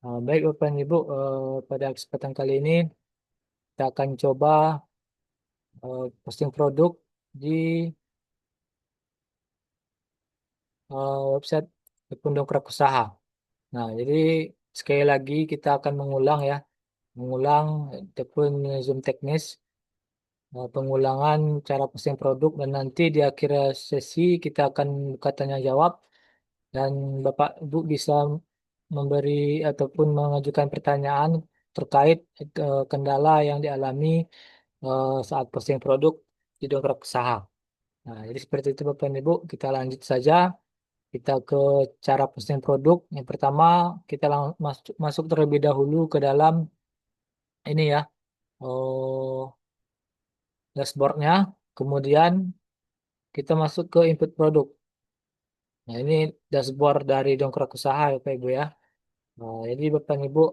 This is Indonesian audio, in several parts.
Baik Bapak dan Ibu, pada kesempatan kali ini kita akan coba posting produk di website Pendongkrak Usaha. Nah, jadi sekali lagi kita akan mengulang ya, mengulang ataupun Zoom teknis, pengulangan cara posting produk dan nanti di akhir sesi kita akan buka tanya jawab dan Bapak Ibu bisa memberi ataupun mengajukan pertanyaan terkait kendala yang dialami saat posting produk di dongkrak usaha. Nah, jadi seperti itu Bapak dan Ibu, kita lanjut saja. Kita ke cara posting produk. Yang pertama, kita masuk terlebih dahulu ke dalam ini ya, oh, dashboardnya. Kemudian kita masuk ke input produk. Nah, ini dashboard dari dongkrak usaha ya Bapak Ibu ya. Nah, jadi Bapak dan Ibu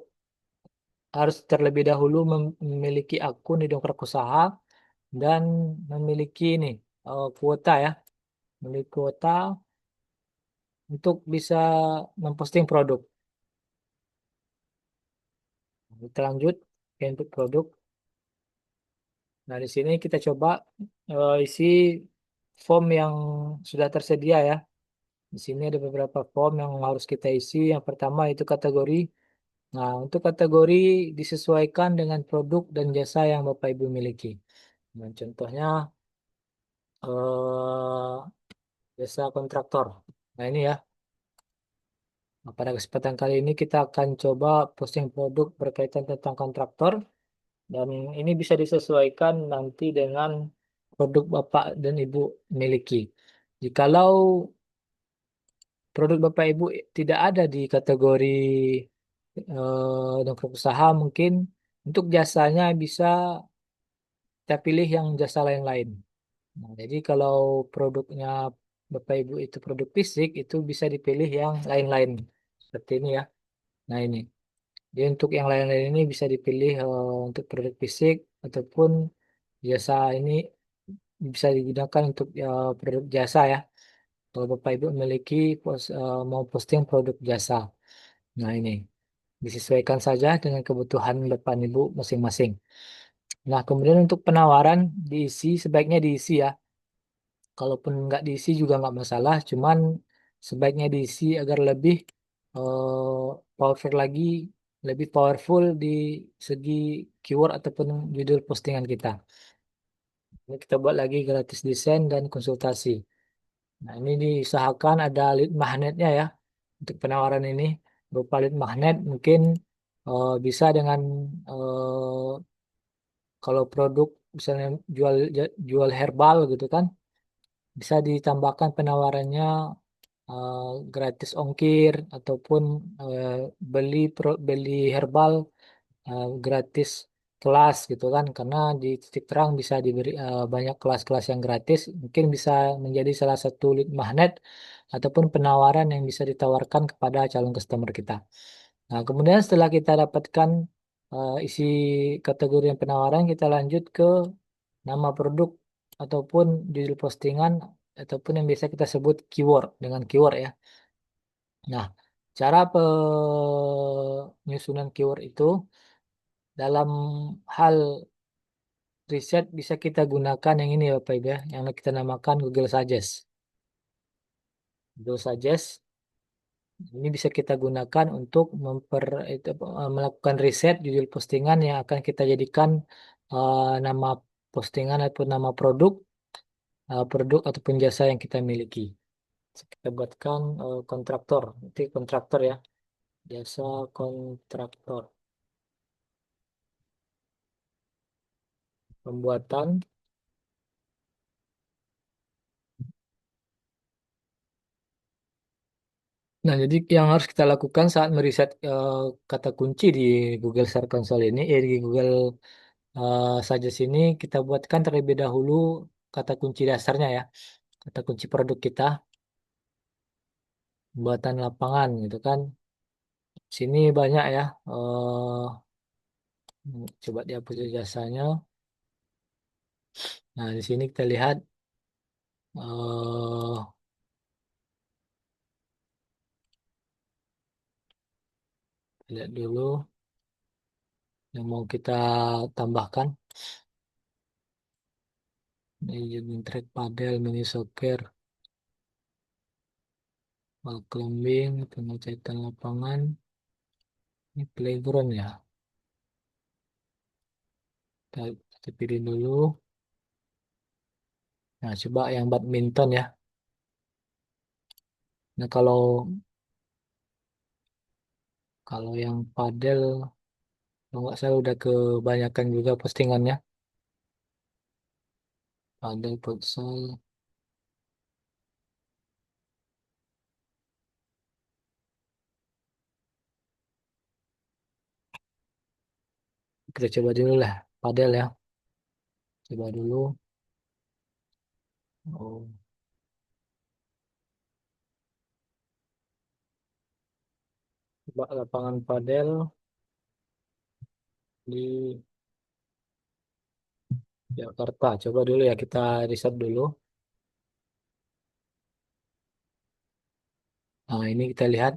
harus terlebih dahulu memiliki akun di dongkrak usaha dan memiliki ini kuota ya, memiliki kuota untuk bisa memposting produk. Kita lanjut ke input produk. Nah, di sini kita coba isi form yang sudah tersedia ya. Di sini ada beberapa form yang harus kita isi. Yang pertama itu kategori. Nah, untuk kategori disesuaikan dengan produk dan jasa yang Bapak Ibu miliki. Nah, contohnya jasa kontraktor. Nah, ini ya. Nah, pada kesempatan kali ini kita akan coba posting produk berkaitan tentang kontraktor dan ini bisa disesuaikan nanti dengan produk Bapak dan Ibu miliki. Jikalau produk Bapak Ibu tidak ada di kategori dongkrak usaha, mungkin untuk jasanya bisa kita pilih yang jasa lain-lain. Nah, jadi kalau produknya Bapak Ibu itu produk fisik, itu bisa dipilih yang lain-lain. Seperti ini ya. Nah ini. Jadi untuk yang lain-lain ini bisa dipilih untuk produk fisik ataupun jasa ini bisa digunakan untuk produk jasa ya. Kalau Bapak Ibu memiliki mau posting produk jasa. Nah ini disesuaikan saja dengan kebutuhan Bapak dan Ibu masing-masing. Nah kemudian untuk penawaran diisi sebaiknya diisi ya. Kalaupun nggak diisi juga nggak masalah. Cuman sebaiknya diisi agar lebih powerful lagi, lebih powerful di segi keyword ataupun judul postingan kita. Ini kita buat lagi gratis desain dan konsultasi. Nah, ini diusahakan ada lead magnetnya ya untuk penawaran ini. Berupa lead magnet mungkin bisa dengan kalau produk misalnya jual herbal gitu kan, bisa ditambahkan penawarannya eh, gratis ongkir ataupun eh, beli herbal gratis kelas gitu kan karena di titik terang bisa diberi banyak kelas-kelas yang gratis mungkin bisa menjadi salah satu lead magnet ataupun penawaran yang bisa ditawarkan kepada calon customer kita. Nah, kemudian setelah kita dapatkan isi kategori yang penawaran, kita lanjut ke nama produk ataupun judul postingan ataupun yang biasa kita sebut keyword dengan keyword ya. Nah, cara penyusunan keyword itu dalam hal riset bisa kita gunakan yang ini ya Bapak Ibu ya, yang kita namakan Google Suggest. Google Suggest ini bisa kita gunakan untuk melakukan riset judul postingan yang akan kita jadikan nama postingan ataupun nama produk ataupun jasa yang kita miliki. Kita buatkan kontraktor, nanti kontraktor ya, jasa kontraktor, pembuatan. Nah, jadi yang harus kita lakukan saat meriset kata kunci di Google Search Console ini, di Google saja sini, kita buatkan terlebih dahulu kata kunci dasarnya ya, kata kunci produk kita, buatan lapangan gitu kan. Sini banyak ya, coba dihapus jasanya. Nah, di sini kita lihat eh, Lihat dulu yang mau kita tambahkan. Ini jogging track, padel, mini soccer, ball climbing, pengecatan lapangan. Ini playground ya. Kita pilih dulu. Nah, coba yang badminton ya. Nah, kalau yang padel, kalau nggak salah udah kebanyakan juga postingannya. Padel, futsal. Kita coba dulu lah, padel ya. Coba dulu. Oh, coba lapangan padel di Jakarta. Coba dulu ya, kita riset dulu. Nah, ini kita lihat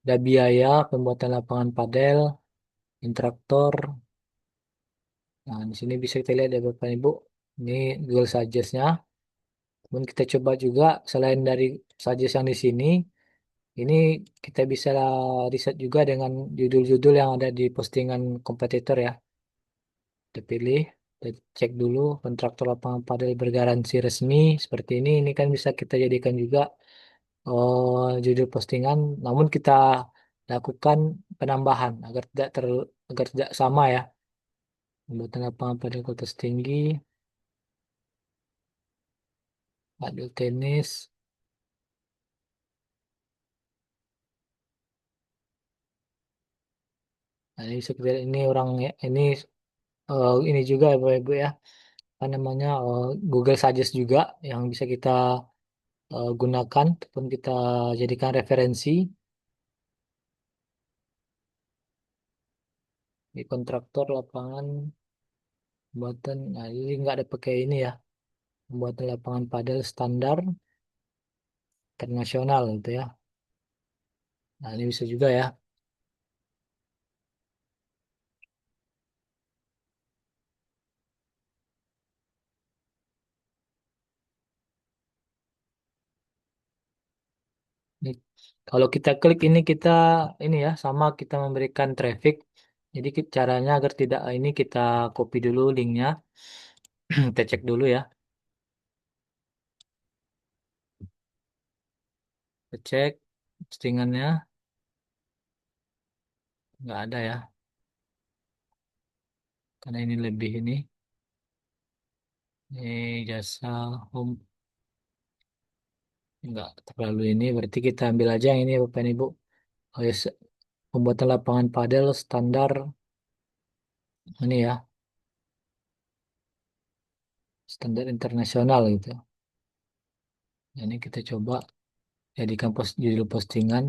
ada biaya pembuatan lapangan padel, intraktor. Nah, di sini bisa kita lihat ya Bapak Ibu. Ini Google Suggest-nya. Kemudian kita coba juga selain dari suggest yang di sini, ini kita bisa riset juga dengan judul-judul yang ada di postingan kompetitor ya. Kita pilih, kita cek dulu kontraktor lapangan padel bergaransi resmi seperti ini. Ini kan bisa kita jadikan juga judul postingan, namun kita lakukan penambahan agar tidak sama ya. Pembuatan lapangan padel kota tinggi, padel tenis. Nah, ini sekedar ini orang ya, ini juga ya Bapak Ibu ya. Apa namanya Google Suggest juga yang bisa kita gunakan ataupun kita jadikan referensi di kontraktor lapangan pembuatan. Nah, ini nggak ada pakai ini ya, pembuatan lapangan padel standar internasional gitu ya. Nah, ini bisa juga ya. Ini, kalau kita klik ini kita ini ya sama kita memberikan traffic. Jadi caranya agar tidak ini kita copy dulu linknya, kita cek dulu ya. Kita cek postingannya nggak ada ya, karena ini lebih ini jasa home nggak terlalu ini. Berarti kita ambil aja yang ini Bapak dan Ibu. Oh, ya, pembuatan lapangan padel standar ini ya, standar internasional gitu. Ini kita coba jadikan judul postingan.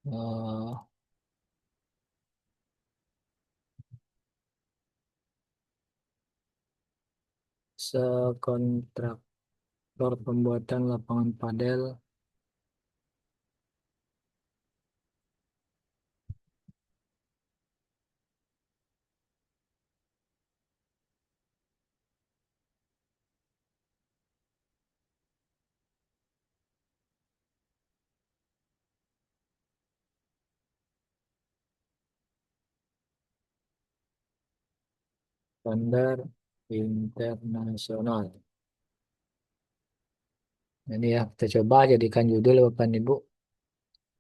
eh, Sekontraktor pembuatan lapangan padel standar internasional. Ini ya kita coba jadikan judul Bapak dan Ibu.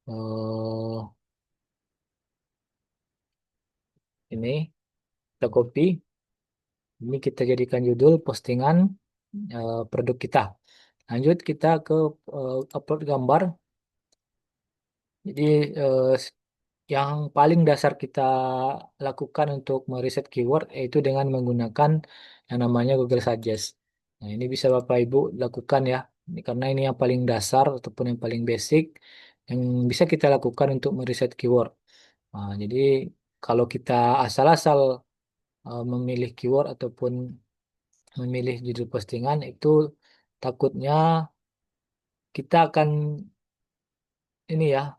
eh ini kita copy. Ini kita jadikan judul postingan produk kita. Lanjut kita ke upload gambar. Jadi yang paling dasar kita lakukan untuk meriset keyword yaitu dengan menggunakan yang namanya Google Suggest. Nah, ini bisa Bapak Ibu lakukan ya. Karena ini yang paling dasar ataupun yang paling basic yang bisa kita lakukan untuk meriset keyword. Nah, jadi kalau kita asal-asal memilih keyword ataupun memilih judul postingan itu takutnya kita akan ini ya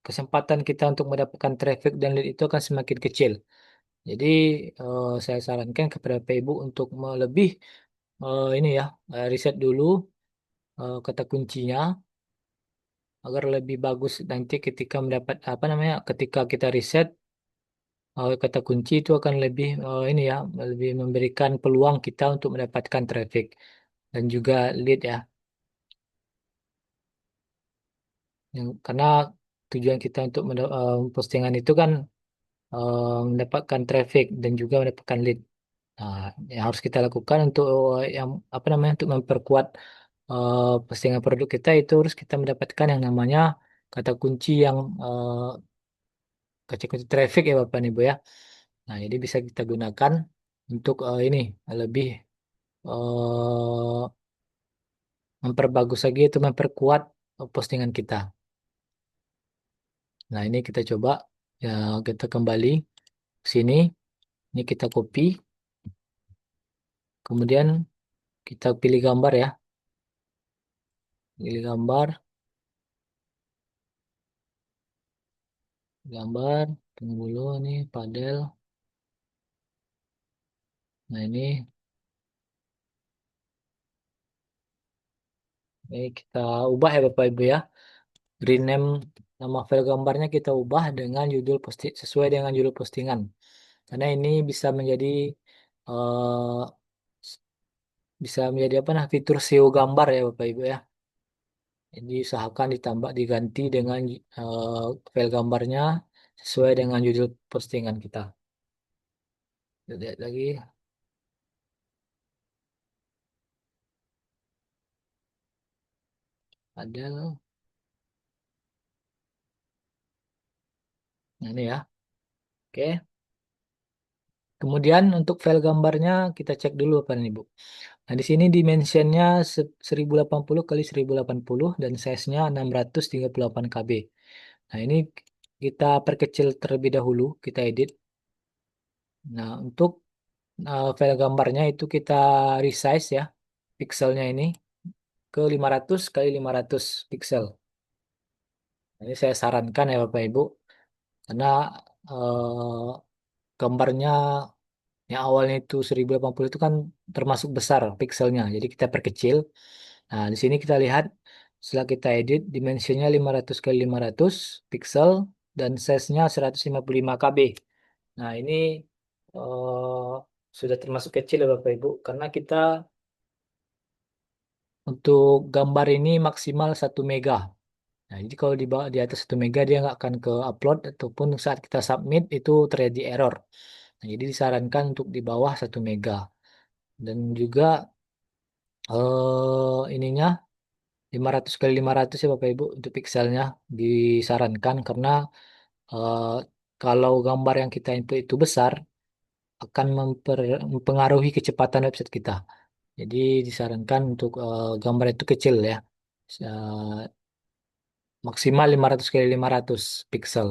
kesempatan kita untuk mendapatkan traffic dan lead itu akan semakin kecil. Jadi saya sarankan kepada Bapak Ibu untuk lebih ini ya, riset dulu kata kuncinya agar lebih bagus nanti ketika mendapat apa namanya, ketika kita riset kata kunci itu akan lebih ini ya, lebih memberikan peluang kita untuk mendapatkan traffic dan juga lead ya. Karena tujuan kita untuk postingan itu kan mendapatkan traffic dan juga mendapatkan lead. Nah, yang harus kita lakukan untuk yang apa namanya, untuk memperkuat postingan produk kita itu harus kita mendapatkan yang namanya kata kunci yang kata kunci traffic ya Bapak Ibu ya. Nah, jadi bisa kita gunakan untuk ini lebih memperbagus lagi itu memperkuat postingan kita. Nah, ini kita coba ya, kita kembali ke sini. Ini kita copy, kemudian kita pilih gambar ya, pilih gambar, gambar, tunggu dulu nih, padel. Nah, ini kita ubah ya Bapak Ibu ya. Rename nama file gambarnya kita ubah dengan judul posting sesuai dengan judul postingan. Karena ini bisa menjadi eh, bisa menjadi apa nah fitur SEO gambar ya Bapak Ibu ya. Jadi usahakan ditambah diganti dengan file gambarnya sesuai dengan judul postingan kita. Kita lihat lagi ada. Nah, ini ya. Oke. Kemudian untuk file gambarnya kita cek dulu apa nih Bu. Nah, di sini dimensionnya 1080 kali 1080 dan size-nya 638 KB. Nah, ini kita perkecil terlebih dahulu, kita edit. Nah, untuk file gambarnya itu kita resize ya, pixelnya ini ke 500 kali 500 pixel. Nah, ini saya sarankan ya Bapak Ibu, karena eh, gambarnya yang awalnya itu 1080 itu kan termasuk besar pixelnya. Jadi kita perkecil. Nah, di sini kita lihat setelah kita edit dimensinya 500 kali 500 pixel dan size-nya 155 KB. Nah, ini eh, sudah termasuk kecil ya Bapak Ibu karena kita untuk gambar ini maksimal 1 mega. Nah, jadi kalau di bawah di atas 1 mega dia nggak akan ke upload ataupun saat kita submit itu terjadi error. Nah, jadi disarankan untuk di bawah 1 mega. Dan juga ininya 500 kali 500 ya Bapak Ibu untuk pixelnya disarankan karena eh, kalau gambar yang kita input itu besar akan mempengaruhi kecepatan website kita. Jadi disarankan untuk gambar itu kecil ya. Eh, Maksimal 500 kali 500 pixel.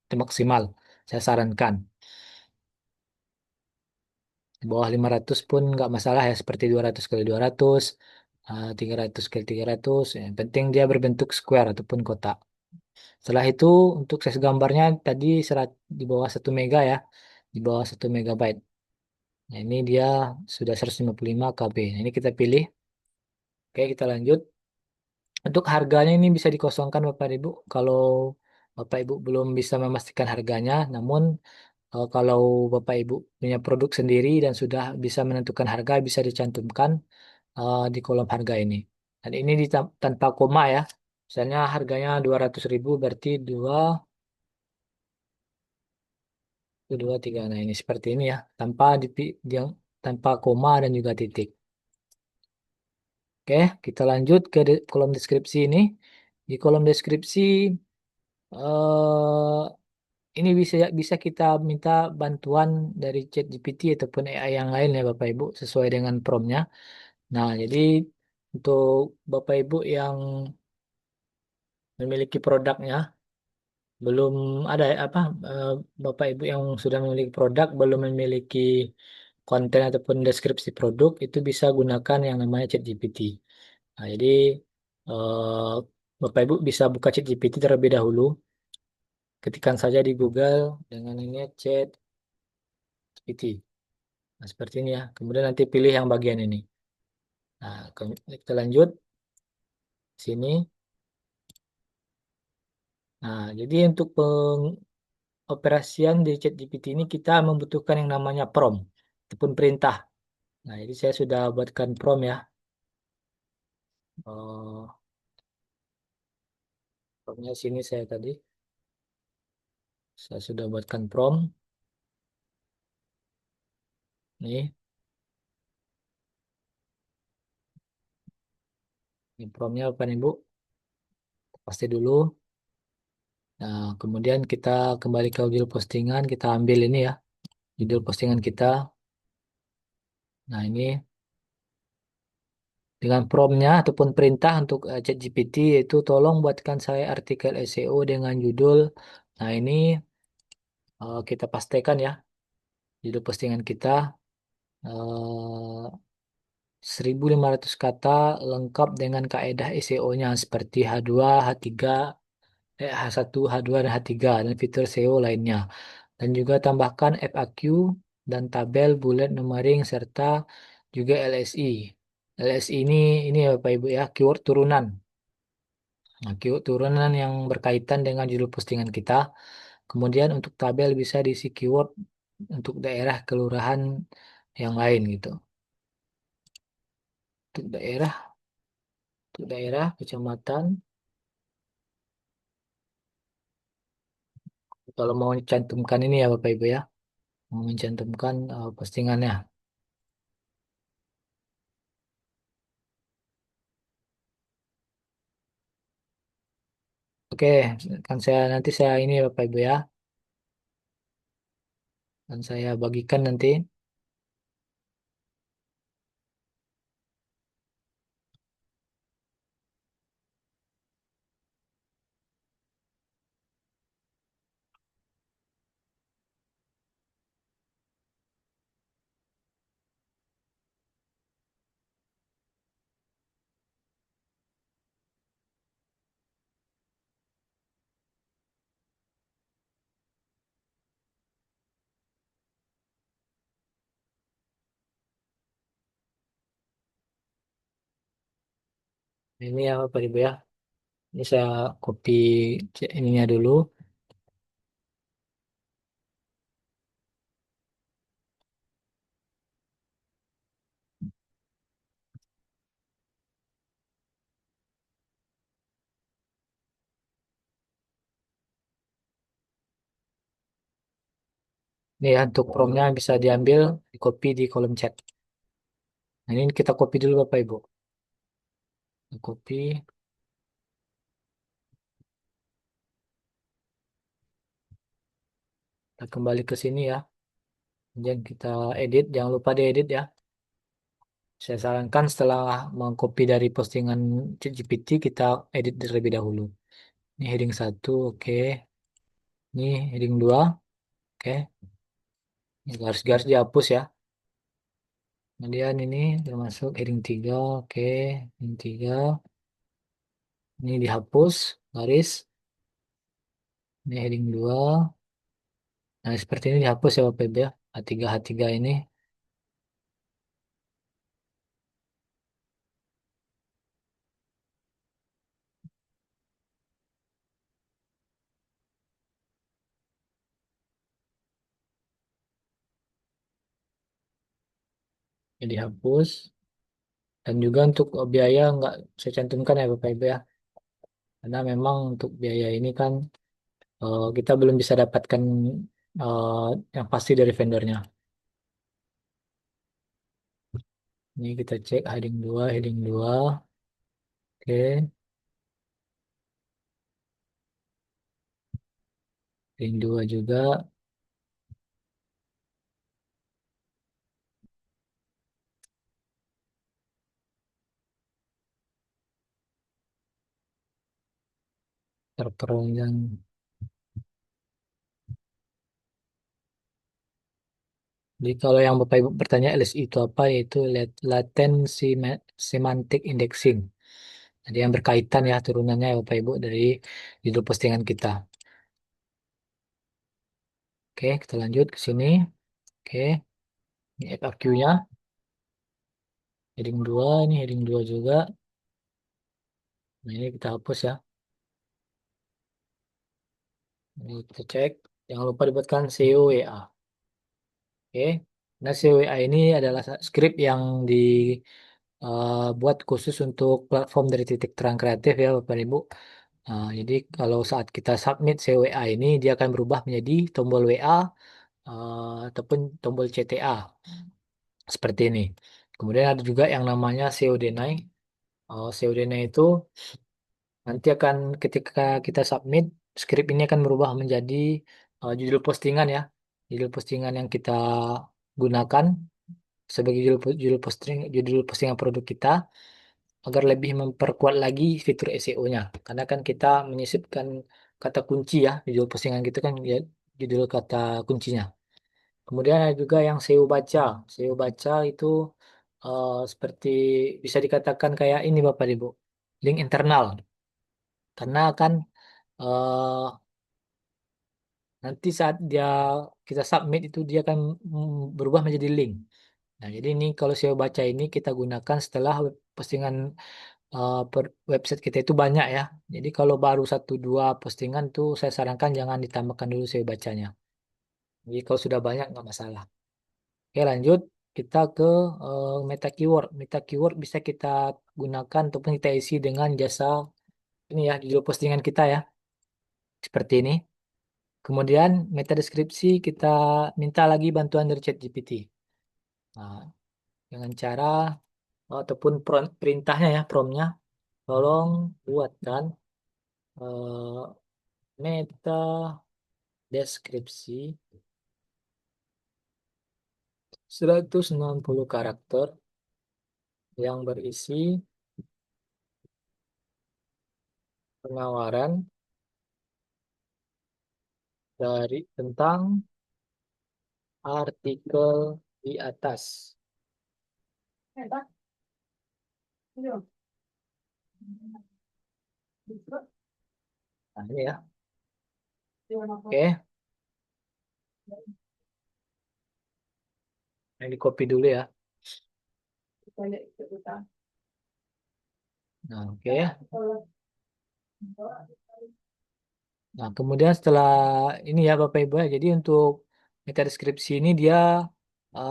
Itu maksimal. Saya sarankan. Di bawah 500 pun nggak masalah ya seperti 200 kali 200, 300 kali 300. Yang penting dia berbentuk square ataupun kotak. Setelah itu untuk size gambarnya tadi di bawah 1 mega ya, di bawah 1 megabyte. Nah, ini dia sudah 155 KB. Nah, ini kita pilih. Oke, kita lanjut. Untuk harganya ini bisa dikosongkan Bapak Ibu kalau Bapak Ibu belum bisa memastikan harganya. Namun kalau Bapak Ibu punya produk sendiri dan sudah bisa menentukan harga bisa dicantumkan di kolom harga ini. Dan ini tanpa koma ya. Misalnya harganya 200.000 berarti 2, 3. Nah, ini seperti ini ya, yang tanpa koma dan juga titik. Oke, kita lanjut ke kolom deskripsi ini. Di kolom deskripsi eh, ini bisa bisa kita minta bantuan dari ChatGPT ataupun AI yang lain ya Bapak Ibu sesuai dengan promptnya. Nah, jadi untuk Bapak Ibu yang memiliki produknya belum ada apa eh, Bapak Ibu yang sudah memiliki produk belum memiliki konten ataupun deskripsi produk itu bisa gunakan yang namanya ChatGPT. Nah, jadi eh, Bapak Ibu bisa buka ChatGPT terlebih dahulu. Ketikkan saja di Google dengan ini chat GPT. Nah, seperti ini ya. Kemudian nanti pilih yang bagian ini. Nah, kita lanjut sini. Nah, jadi untuk pengoperasian di ChatGPT ini kita membutuhkan yang namanya prompt ataupun perintah. Nah, jadi saya sudah buatkan prompt ya. Oh, promptnya sini saya tadi. Saya sudah buatkan prompt. Nih, ini promptnya apa nih Bu? Pasti dulu. Nah, kemudian kita kembali ke judul postingan. Kita ambil ini ya, judul postingan kita. Nah, ini dengan promptnya ataupun perintah untuk ChatGPT yaitu tolong buatkan saya artikel SEO dengan judul. Nah, ini kita pastikan ya judul postingan kita 1.500 kata lengkap dengan kaedah SEO-nya seperti H2, H3, H1, H2 dan H3 dan fitur SEO lainnya. Dan juga tambahkan FAQ dan tabel bulat numbering serta juga LSI. LSI ini ya Bapak Ibu ya, keyword turunan. Nah, keyword turunan yang berkaitan dengan judul postingan kita. Kemudian untuk tabel bisa diisi keyword untuk daerah kelurahan yang lain gitu. Untuk daerah, kecamatan. Kalau mau cantumkan ini ya Bapak Ibu ya, mau mencantumkan postingannya. Oke, kan saya ini ya Bapak Ibu ya, dan saya bagikan nanti. Ini ya Bapak Ibu ya. Ini saya copy ininya dulu. Ini ya untuk promnya bisa diambil, di copy di kolom chat. Nah, ini kita copy dulu Bapak Ibu. Copy, kita kembali ke sini ya. Kemudian kita edit, jangan lupa diedit ya. Saya sarankan setelah mengcopy dari postingan ChatGPT, kita edit terlebih dahulu. Ini heading satu, oke. Ini heading 2, oke. Ini garis-garis dihapus ya. Kemudian ini termasuk heading 3, oke. Heading 3, ini dihapus, garis. Ini heading 2. Nah, seperti ini dihapus ya Bapak Ibu ya. H3 ini. Ini dihapus. Dan juga untuk biaya nggak saya cantumkan ya Bapak Ibu ya. Karena memang untuk biaya ini kan kita belum bisa dapatkan eh, yang pasti dari vendornya. Ini kita cek heading 2, heading 2. Oke, heading 2 juga terperoljang. Jadi kalau yang Bapak Ibu bertanya LSI itu apa, yaitu latent semantic indexing. Jadi yang berkaitan ya turunannya ya Bapak Ibu dari judul postingan kita. Oke, kita lanjut ke sini. Oke, ini FAQ-nya. Heading 2, ini heading 2 juga. Nah, ini kita hapus ya. Ini kita cek. Jangan lupa dibuatkan COWA. Oke. Nah, COWA ini adalah script yang dibuat khusus untuk platform dari Titik Terang Kreatif ya, Bapak Ibu. Jadi kalau saat kita submit COWA ini, dia akan berubah menjadi tombol WA ataupun tombol CTA seperti ini. Kemudian ada juga yang namanya COD Night. COD Night itu nanti akan ketika kita submit, script ini akan berubah menjadi judul postingan ya. Judul postingan yang kita gunakan sebagai judul postingan produk kita agar lebih memperkuat lagi fitur SEO-nya. Karena kan kita menyisipkan kata kunci ya, di judul postingan gitu kan ya, judul kata kuncinya. Kemudian ada juga yang SEO baca. SEO baca itu seperti bisa dikatakan kayak ini Bapak Ibu, link internal. Karena kan eh, nanti saat kita submit itu dia akan berubah menjadi link. Nah, jadi ini kalau SEO baca ini kita gunakan setelah postingan website kita itu banyak ya. Jadi kalau baru satu dua postingan tuh saya sarankan jangan ditambahkan dulu SEO bacanya. Jadi kalau sudah banyak nggak masalah. Oke, lanjut kita ke meta keyword. Meta keyword bisa kita gunakan ataupun kita isi dengan jasa ini ya judul postingan kita ya. Seperti ini. Kemudian meta deskripsi kita minta lagi bantuan dari ChatGPT. Nah, dengan cara ataupun perintahnya ya, promptnya, tolong buatkan eh, meta deskripsi 160 karakter yang berisi penawaran dari tentang artikel di atas. Nah, ini ya. Oke, yang di copy dulu ya. Nah, oke. Nah, kemudian setelah ini ya Bapak Ibu ya, jadi untuk meta deskripsi ini dia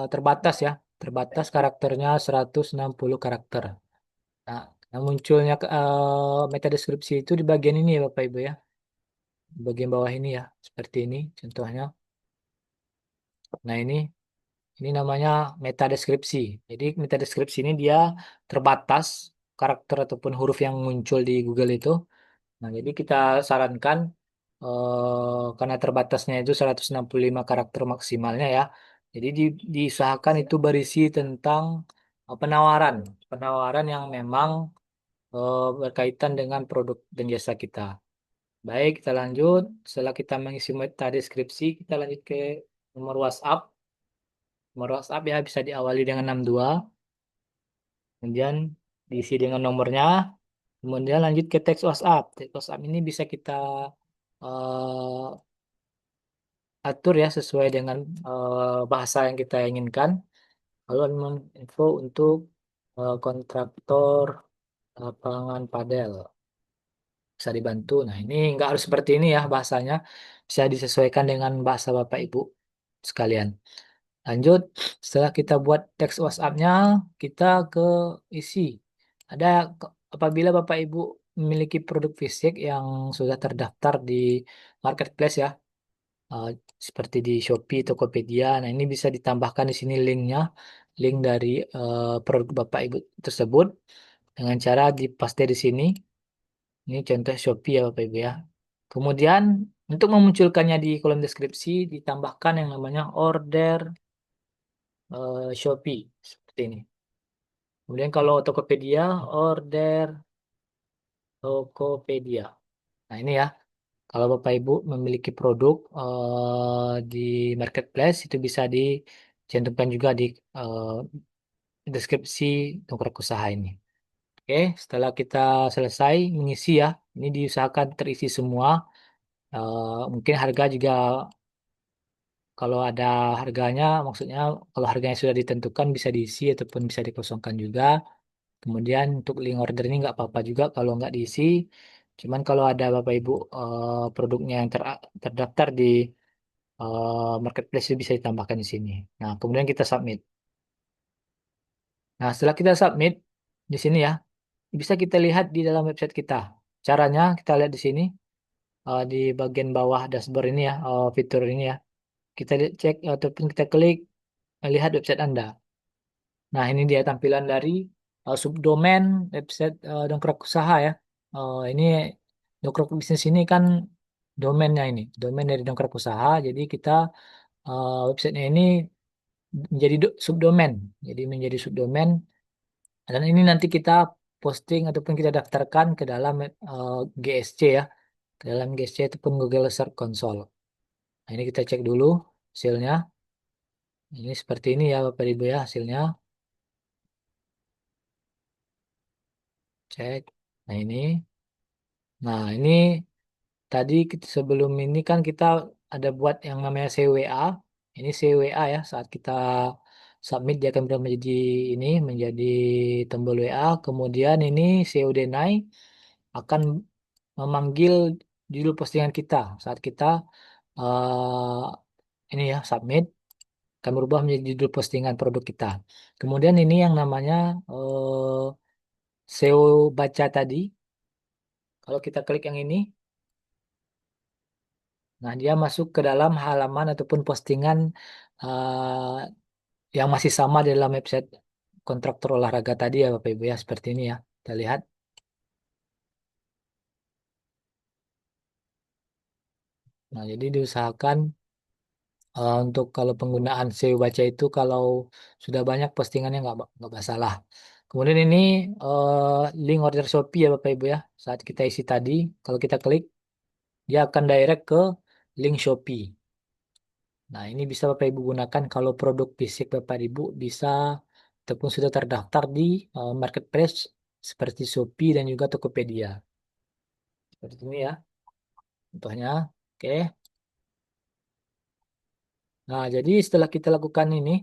terbatas ya, terbatas karakternya 160 karakter. Nah, yang munculnya meta deskripsi itu di bagian ini ya Bapak Ibu ya, di bagian bawah ini ya, seperti ini contohnya. Nah, ini namanya meta deskripsi. Jadi meta deskripsi ini dia terbatas karakter ataupun huruf yang muncul di Google itu. Nah, jadi kita sarankan karena terbatasnya itu 165 karakter maksimalnya ya. Jadi diusahakan itu berisi tentang penawaran, penawaran yang memang berkaitan dengan produk dan jasa kita. Baik, kita lanjut. Setelah kita mengisi meta deskripsi, kita lanjut ke nomor WhatsApp. Nomor WhatsApp ya bisa diawali dengan 62, kemudian diisi dengan nomornya, kemudian lanjut ke teks WhatsApp. Teks WhatsApp ini bisa kita eh, atur ya sesuai dengan bahasa yang kita inginkan. Lalu info untuk kontraktor lapangan padel bisa dibantu. Nah ini nggak harus seperti ini ya bahasanya, bisa disesuaikan dengan bahasa Bapak Ibu sekalian. Lanjut, setelah kita buat teks WhatsApp-nya, kita ke isi. Ada apabila Bapak Ibu memiliki produk fisik yang sudah terdaftar di marketplace ya, eh, seperti di Shopee, Tokopedia. Nah, ini bisa ditambahkan di sini linknya, link dari produk Bapak Ibu tersebut dengan cara dipaste di sini. Ini contoh Shopee ya Bapak Ibu ya. Kemudian untuk memunculkannya di kolom deskripsi ditambahkan yang namanya order Shopee seperti ini. Kemudian kalau Tokopedia, order Tokopedia. Nah, ini ya. Kalau Bapak Ibu memiliki produk di marketplace itu bisa dicantumkan juga di eh, deskripsi tongkrak usaha ini. Oke, setelah kita selesai mengisi ya, ini diusahakan terisi semua. Mungkin harga juga Kalau ada harganya, maksudnya kalau harganya sudah ditentukan bisa diisi ataupun bisa dikosongkan juga. Kemudian untuk link order ini nggak apa-apa juga kalau nggak diisi. Cuman kalau ada Bapak Ibu produknya yang terdaftar di marketplace itu bisa ditambahkan di sini. Nah, kemudian kita submit. Nah, setelah kita submit di sini ya, bisa kita lihat di dalam website kita. Caranya kita lihat di sini di bagian bawah dashboard ini ya, fitur ini ya. Kita cek ataupun kita klik lihat website Anda. Nah, ini dia tampilan dari subdomain website Dongkrak Usaha ya. Ini Dongkrak Bisnis ini kan domainnya ini, domain dari Dongkrak Usaha. Jadi kita websitenya ini menjadi subdomain. Jadi menjadi subdomain dan ini nanti kita posting ataupun kita daftarkan ke dalam GSC ya, ke dalam GSC ataupun Google Search Console. Nah, ini kita cek dulu hasilnya. Ini seperti ini ya Bapak Ibu ya hasilnya. Cek. Nah, ini. Nah, ini tadi sebelum ini kan kita ada buat yang namanya CWA. Ini CWA ya, saat kita submit dia akan berubah menjadi ini, menjadi tombol WA. Kemudian ini COD naik akan memanggil judul postingan kita saat kita ini ya submit akan berubah menjadi judul postingan produk kita. Kemudian ini yang namanya SEO baca tadi. Kalau kita klik yang ini, nah dia masuk ke dalam halaman ataupun postingan yang masih sama di dalam website kontraktor olahraga tadi ya Bapak Ibu ya seperti ini ya. Kita lihat. Nah jadi diusahakan untuk kalau penggunaan SEO baca itu kalau sudah banyak postingannya nggak masalah. Kemudian ini link order Shopee ya Bapak Ibu ya. Saat kita isi tadi, kalau kita klik dia akan direct ke link Shopee. Nah ini bisa Bapak Ibu gunakan kalau produk fisik Bapak Ibu bisa ataupun sudah terdaftar di marketplace seperti Shopee dan juga Tokopedia. Seperti ini ya contohnya. Oke. Nah jadi setelah kita lakukan ini,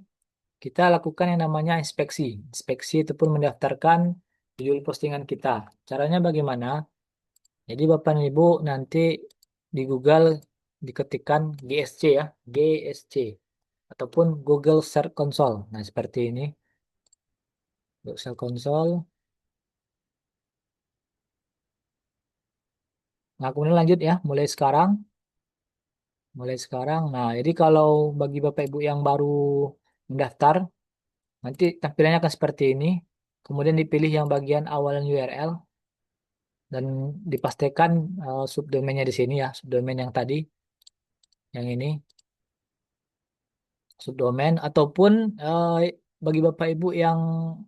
kita lakukan yang namanya inspeksi. Inspeksi itu pun mendaftarkan judul postingan kita. Caranya bagaimana? Jadi Bapak dan Ibu nanti di Google diketikkan GSC ya, GSC ataupun Google Search Console. Nah, seperti ini. Google Search Console. Nah, kemudian lanjut ya, mulai sekarang. Mulai sekarang. Nah, jadi kalau bagi Bapak Ibu yang baru mendaftar, nanti tampilannya akan seperti ini. Kemudian dipilih yang bagian awalan URL. Dan dipastikan subdomainnya di sini ya, subdomain yang tadi, yang ini, subdomain ataupun bagi Bapak Ibu yang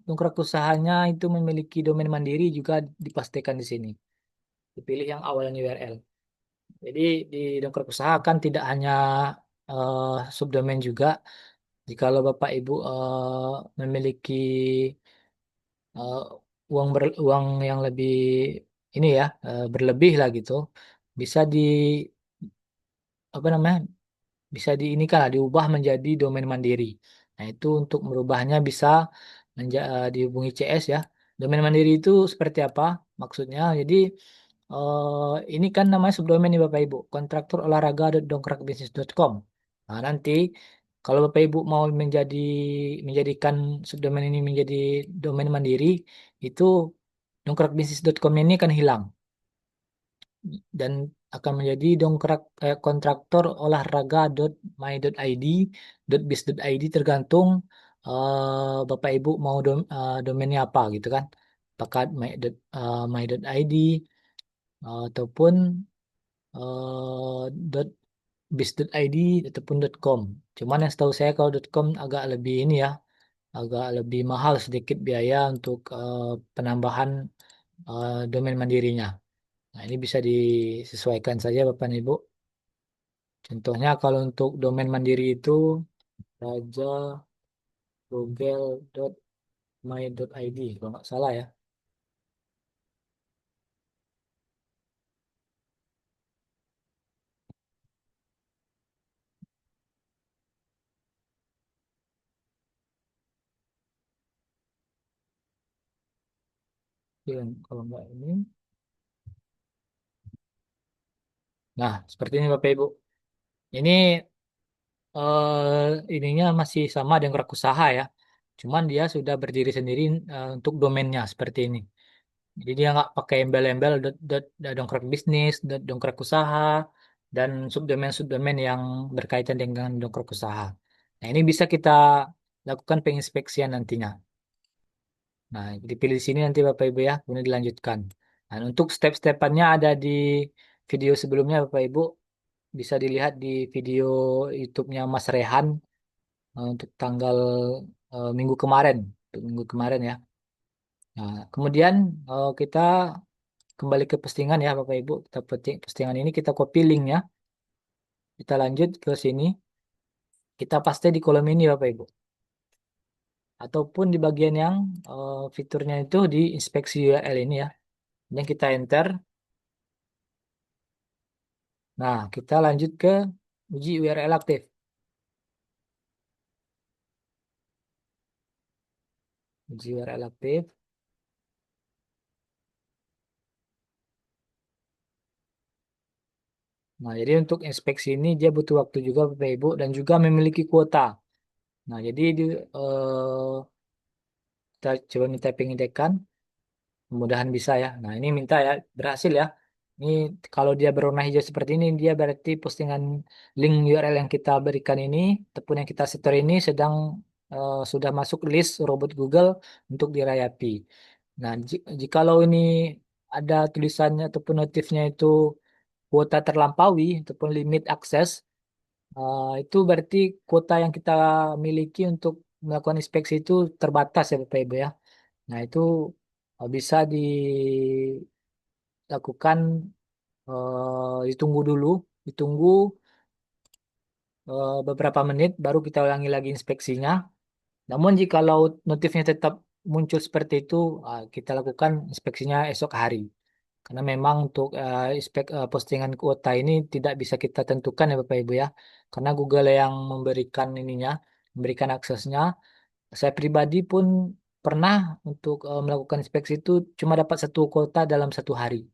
dongkrak usahanya itu memiliki domain mandiri juga dipastikan di sini. Dipilih yang awalan URL. Jadi di dongkrak usaha kan tidak hanya eh, subdomain juga. Jikalau Bapak Ibu memiliki eh, uang yang lebih ini ya berlebih lah gitu, bisa di apa namanya bisa di ini kan diubah menjadi domain mandiri. Nah, itu untuk merubahnya bisa dihubungi CS ya. Domain mandiri itu seperti apa? Maksudnya, jadi ini kan namanya subdomain nih Bapak Ibu, kontraktorolahraga.dongkrakbisnis.com. Nah, nanti kalau Bapak Ibu mau menjadikan subdomain ini menjadi domain mandiri, itu dongkrakbisnis.com ini akan hilang dan akan menjadi kontraktor olahraga.my.id .biz.id tergantung Bapak Ibu mau domainnya apa gitu kan, apakah my.id ataupun dot .biz.id ataupun .com. Cuman yang setahu saya kalau .com agak lebih ini ya, agak lebih mahal sedikit biaya untuk penambahan domain mandirinya. Nah, ini bisa disesuaikan saja Bapak dan Ibu. Contohnya kalau untuk domain mandiri itu raja google.my.id kalau nggak salah ya. Kalau nggak ini, nah seperti ini Bapak Ibu. Ini ininya masih sama dengan Gerak Usaha ya. Cuman dia sudah berdiri sendiri untuk domainnya seperti ini. Jadi dia nggak pakai embel-embel dongkrak bisnis, dongkrak usaha, dan subdomain-subdomain yang berkaitan dengan dongkrak usaha. Nah ini bisa kita lakukan penginspeksian nantinya. Nah dipilih di sini nanti Bapak Ibu ya, kemudian dilanjutkan. Nah untuk step-stepannya ada di video sebelumnya Bapak Ibu, bisa dilihat di video YouTube-nya Mas Rehan untuk tanggal minggu kemarin, untuk minggu kemarin ya. Nah kemudian kita kembali ke postingan ya Bapak Ibu. Kita postingan ini kita copy linknya. Kita lanjut ke sini. Kita paste di kolom ini Bapak Ibu. Ataupun di bagian yang fiturnya itu di inspeksi URL ini ya. Dan kita enter. Nah kita lanjut ke uji URL aktif. Uji URL aktif. Nah jadi untuk inspeksi ini dia butuh waktu juga Bapak Ibu. Dan juga memiliki kuota. Nah jadi kita coba minta pengedekan. Mudahan bisa ya. Nah, ini minta ya, berhasil ya. Ini kalau dia berwarna hijau seperti ini, dia berarti postingan link URL yang kita berikan ini, ataupun yang kita setor ini sedang sudah masuk list robot Google untuk dirayapi. Nah, jikalau ini ada tulisannya ataupun notifnya itu kuota terlampaui ataupun limit akses, itu berarti kuota yang kita miliki untuk melakukan inspeksi itu terbatas ya Bapak Ibu ya. Nah, itu bisa dilakukan ditunggu dulu, ditunggu beberapa menit baru kita ulangi lagi inspeksinya. Namun jika laut notifnya tetap muncul seperti itu, kita lakukan inspeksinya esok hari. Karena memang untuk postingan kuota ini tidak bisa kita tentukan ya Bapak Ibu ya. Karena Google yang memberikan ininya, memberikan aksesnya. Saya pribadi pun pernah untuk melakukan inspeksi itu cuma dapat satu kuota dalam satu hari.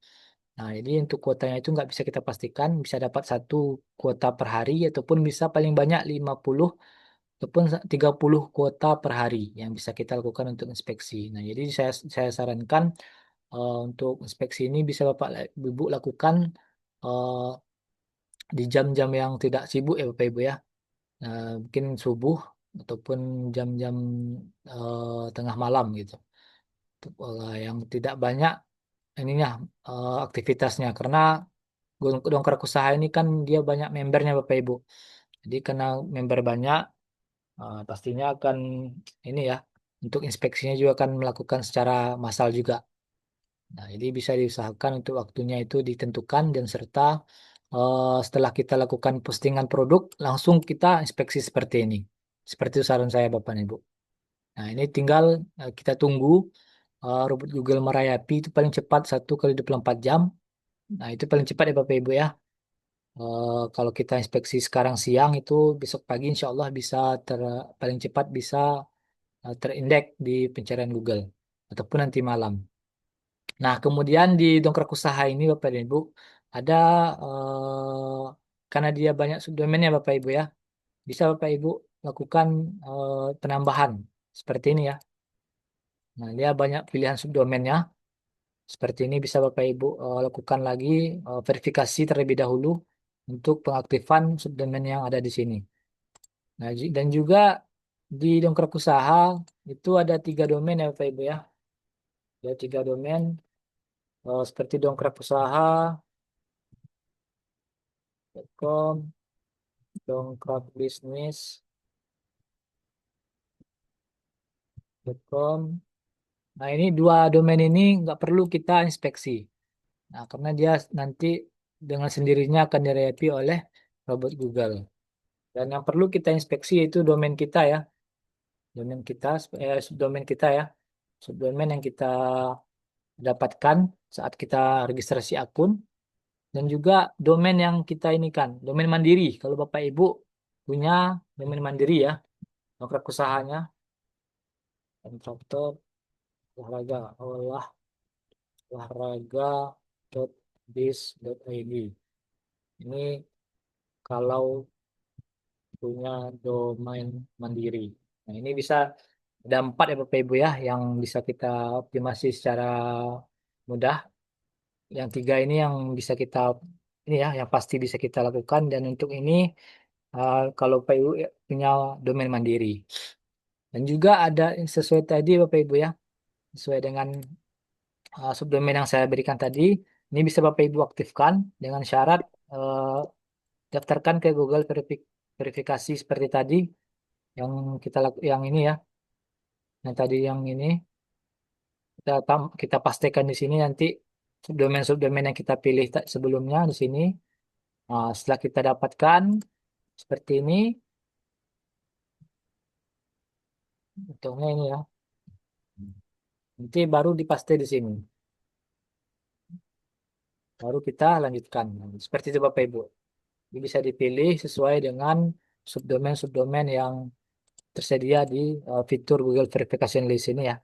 Nah, jadi untuk kuotanya itu nggak bisa kita pastikan, bisa dapat satu kuota per hari, ataupun bisa paling banyak 50 ataupun 30 kuota per hari yang bisa kita lakukan untuk inspeksi. Nah, jadi saya sarankan untuk inspeksi ini bisa Bapak Ibu lakukan eh, di jam-jam yang tidak sibuk ya Bapak Ibu ya. Mungkin subuh ataupun jam-jam tengah malam gitu. Untuk, yang tidak banyak ininya aktivitasnya karena dongkrak usaha ini kan dia banyak membernya Bapak Ibu. Jadi karena member banyak pastinya akan ini ya untuk inspeksinya juga akan melakukan secara massal juga. Nah, jadi bisa diusahakan untuk waktunya itu ditentukan dan serta setelah kita lakukan postingan produk langsung kita inspeksi seperti ini. Seperti itu saran saya Bapak dan Ibu. Nah, ini tinggal kita tunggu robot Google merayapi itu paling cepat 1 kali 24 jam. Nah, itu paling cepat ya Bapak Ibu ya. Kalau kita inspeksi sekarang siang itu besok pagi insya Allah bisa paling cepat bisa terindeks di pencarian Google ataupun nanti malam. Nah, kemudian di dongkrak usaha ini Bapak dan Ibu ada karena dia banyak subdomainnya Bapak Ibu ya, bisa Bapak Ibu lakukan penambahan seperti ini ya. Nah, dia banyak pilihan subdomainnya. Seperti ini bisa Bapak Ibu lakukan lagi verifikasi terlebih dahulu untuk pengaktifan subdomain yang ada di sini. Nah, dan juga di dongkrak usaha itu ada 3 domain ya Bapak Ibu ya. Ada 3 domain seperti dongkrakUsaha.com, dongkrakbisnis.com. Nah, ini 2 domain ini nggak perlu kita inspeksi. Nah, karena dia nanti dengan sendirinya akan direpi oleh robot Google. Dan yang perlu kita inspeksi yaitu domain kita ya, domain kita, subdomain kita ya, subdomain yang kita dapatkan saat kita registrasi akun dan juga domain yang kita ini kan, domain mandiri. Kalau Bapak Ibu punya domain mandiri ya, kontrak usahanya, kontraktor, olahraga, olah. olahraga.biz.id. Ini kalau punya domain mandiri. Nah, ini bisa ada 4 ya Bapak Ibu ya yang bisa kita optimasi secara mudah. Yang 3 ini yang bisa kita ini ya yang pasti bisa kita lakukan dan untuk ini kalau Bapak Ibu ya, punya domain mandiri. Dan juga ada sesuai tadi Bapak Ibu ya, sesuai dengan subdomain yang saya berikan tadi, ini bisa Bapak Ibu aktifkan dengan syarat daftarkan ke Google verifikasi seperti tadi yang yang ini ya, yang tadi yang ini kita pastikan di sini nanti subdomain-subdomain yang kita pilih sebelumnya di sini. Setelah kita dapatkan seperti ini, untungnya ini ya, nanti baru dipaste di sini, baru kita lanjutkan. Seperti itu Bapak Ibu. Ini bisa dipilih sesuai dengan subdomain-subdomain yang tersedia di fitur Google Verification List ini ya.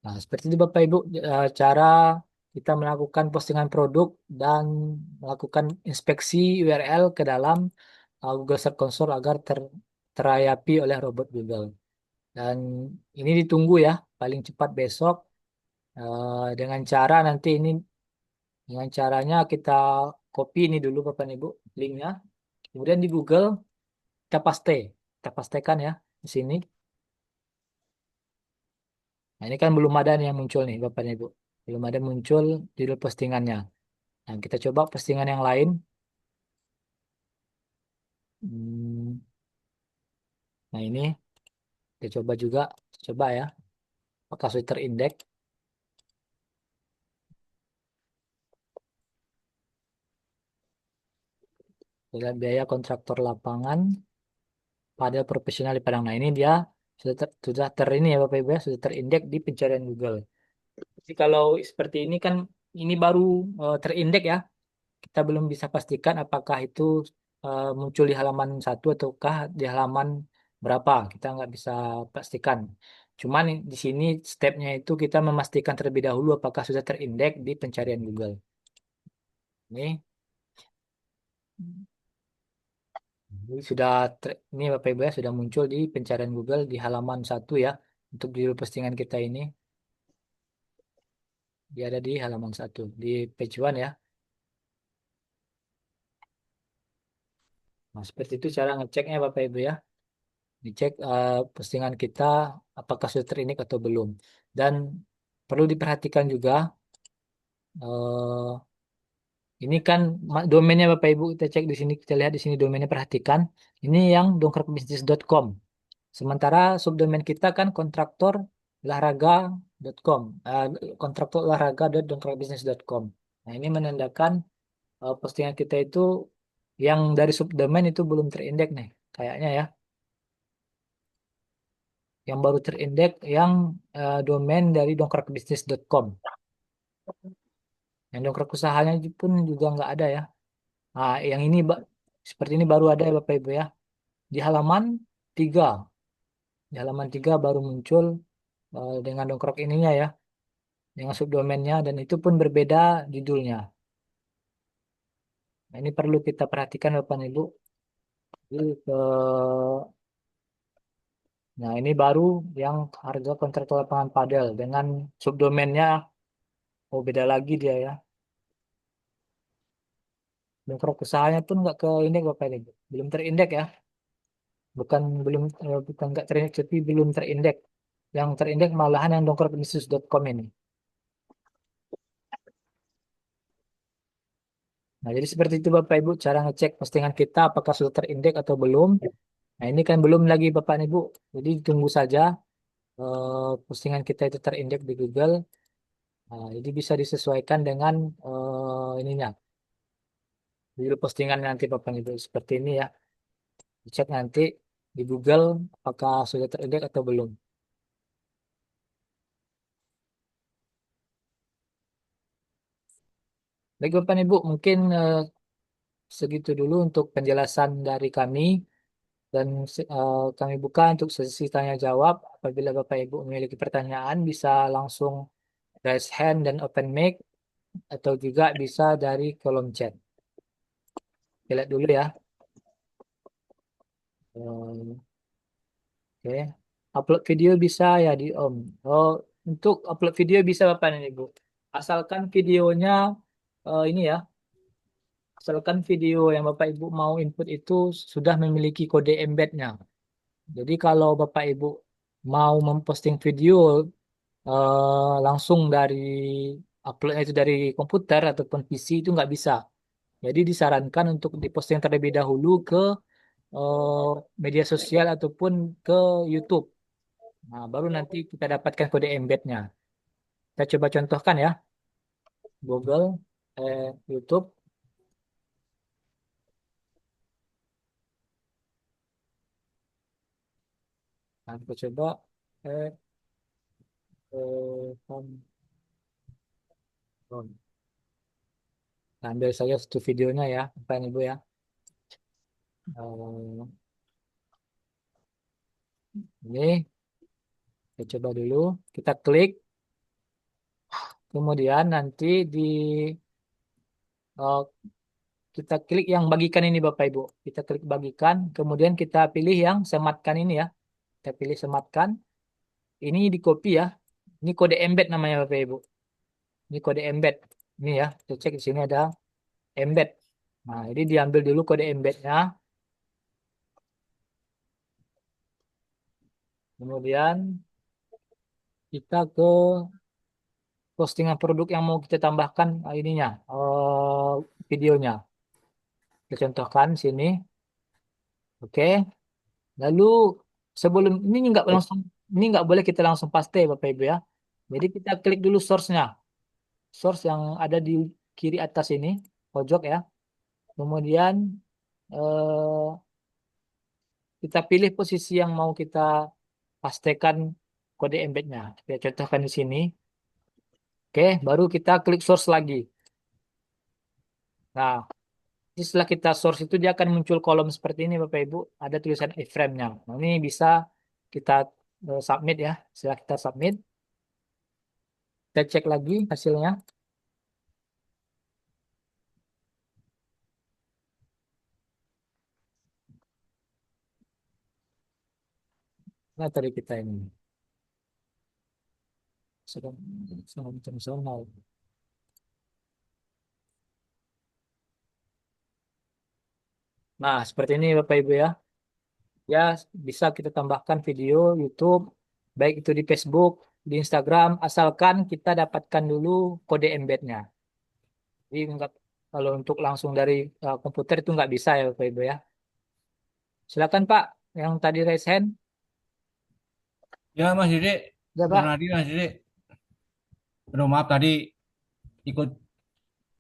Nah, seperti itu Bapak Ibu cara kita melakukan postingan produk dan melakukan inspeksi URL ke dalam Google Search Console agar terayapi oleh robot Google. Dan ini ditunggu ya, paling cepat besok dengan cara nanti ini dengan caranya kita copy ini dulu Bapak dan Ibu linknya, kemudian di Google kita pastekan ya di sini. Nah, ini kan belum ada nih yang muncul nih Bapak dan Ibu, belum ada muncul judul postingannya. Nah, kita coba postingan yang lain. Hmm, nah ini kita coba juga, coba ya, apakah sudah terindeks dengan biaya kontraktor lapangan pada profesional di Padang. Nah ini dia sudah ter ini ya Bapak Ibu ya, sudah terindeks di pencarian Google. Jadi kalau seperti ini kan ini baru terindeks ya. Kita belum bisa pastikan apakah itu muncul di halaman satu ataukah di halaman berapa. Kita nggak bisa pastikan. Cuman di sini stepnya itu kita memastikan terlebih dahulu apakah sudah terindeks di pencarian Google. Ini, ini sudah ini Bapak Ibu ya sudah muncul di pencarian Google di halaman satu ya untuk judul postingan kita ini. Dia ada di halaman satu di page one ya. Nah, seperti itu cara ngeceknya Bapak Ibu ya. Dicek postingan kita apakah sudah terindeks atau belum. Dan perlu diperhatikan juga eh, ini kan domainnya Bapak Ibu kita cek di sini kita lihat di sini domainnya perhatikan. Ini yang dongkrakbisnis.com. Sementara subdomain kita kan kontraktorolahraga.com. Kontraktorolahraga.dongkrakbisnis.com. Nah, ini menandakan postingan kita itu yang dari subdomain itu belum terindeks nih kayaknya ya. Yang baru terindeks yang domain dari dongkrakbisnis.com. Yang dongkrak usahanya pun juga nggak ada ya. Nah, yang ini seperti ini baru ada ya Bapak Ibu ya. Di halaman 3. Di halaman 3 baru muncul dengan dongkrak ininya ya. Dengan subdomainnya dan itu pun berbeda judulnya. Nah, ini perlu kita perhatikan Bapak Ibu. Jadi, nah, ini baru yang harga kontrak lapangan padel dengan subdomainnya oh beda lagi dia ya. Dongkrak usahanya pun nggak ke indeks Bapak Ibu. Belum terindeks ya. Bukan nggak terindeks tapi belum terindeks. Yang terindeks malahan yang dongkrakbisnis.com ini. Nah, jadi seperti itu Bapak Ibu cara ngecek postingan kita apakah sudah terindeks atau belum. Nah, ini kan belum lagi Bapak Ibu. Jadi tunggu saja postingan kita itu terindeks di Google. Nah, jadi bisa disesuaikan dengan ininya. Judul postingan nanti Bapak Ibu seperti ini ya. Dicek nanti di Google apakah sudah terindeks atau belum. Baik Bapak Ibu, mungkin segitu dulu untuk penjelasan dari kami Dan kami buka untuk sesi tanya jawab. Apabila Bapak Ibu memiliki pertanyaan, bisa langsung raise hand dan open mic, atau juga bisa dari kolom chat. Kita lihat dulu ya. Oke, upload video bisa ya di Om. Oh, untuk upload video bisa Bapak dan Ibu. Asalkan videonya ini ya, asalkan video yang Bapak Ibu mau input itu sudah memiliki kode embednya. Jadi kalau Bapak Ibu mau memposting video langsung dari uploadnya itu dari komputer ataupun PC itu nggak bisa. Jadi disarankan untuk diposting terlebih dahulu ke eh, media sosial ataupun ke YouTube. Nah, baru nanti kita dapatkan kode embednya. Kita coba contohkan ya, Google, YouTube. Nah, kita coba eh, home. Nah, ambil saja satu videonya ya, Bapak dan Ibu ya. Eh, ini kita coba dulu. Kita klik, kemudian nanti eh, kita klik yang bagikan ini Bapak Ibu. Kita klik bagikan, kemudian kita pilih yang sematkan ini ya. Kita pilih sematkan. Ini di copy ya. Ini kode embed namanya Bapak Ibu. Ini kode embed. Ini ya, kita cek di sini ada embed. Nah, jadi diambil dulu kode embednya. Kemudian kita ke postingan produk yang mau kita tambahkan ininya, videonya. Kita contohkan sini. Oke. Lalu sebelum ini nggak boleh kita langsung paste Bapak Ibu ya. Jadi kita klik dulu source-nya. Source yang ada di kiri atas ini, pojok ya. Kemudian eh, kita pilih posisi yang mau kita pastekan kode embednya. Kita contohkan di sini. Oke, baru kita klik source lagi. Nah, setelah kita source itu dia akan muncul kolom seperti ini Bapak Ibu. Ada tulisan iframe-nya. Nah, ini bisa kita submit ya. Setelah kita submit, kita cek lagi hasilnya. Nah, tadi kita ini. Sedang, sedang. Nah, seperti ini Bapak Ibu ya. Ya, bisa kita tambahkan video YouTube, baik itu di Facebook, di Instagram, asalkan kita dapatkan dulu kode embednya. Jadi kalau untuk langsung dari komputer itu nggak bisa ya Bapak Ibu ya. Silakan Pak, yang tadi raise hand. Ya Mas Dede, Ya Pak. Bernadi Mas Dede. Aduh maaf tadi ikut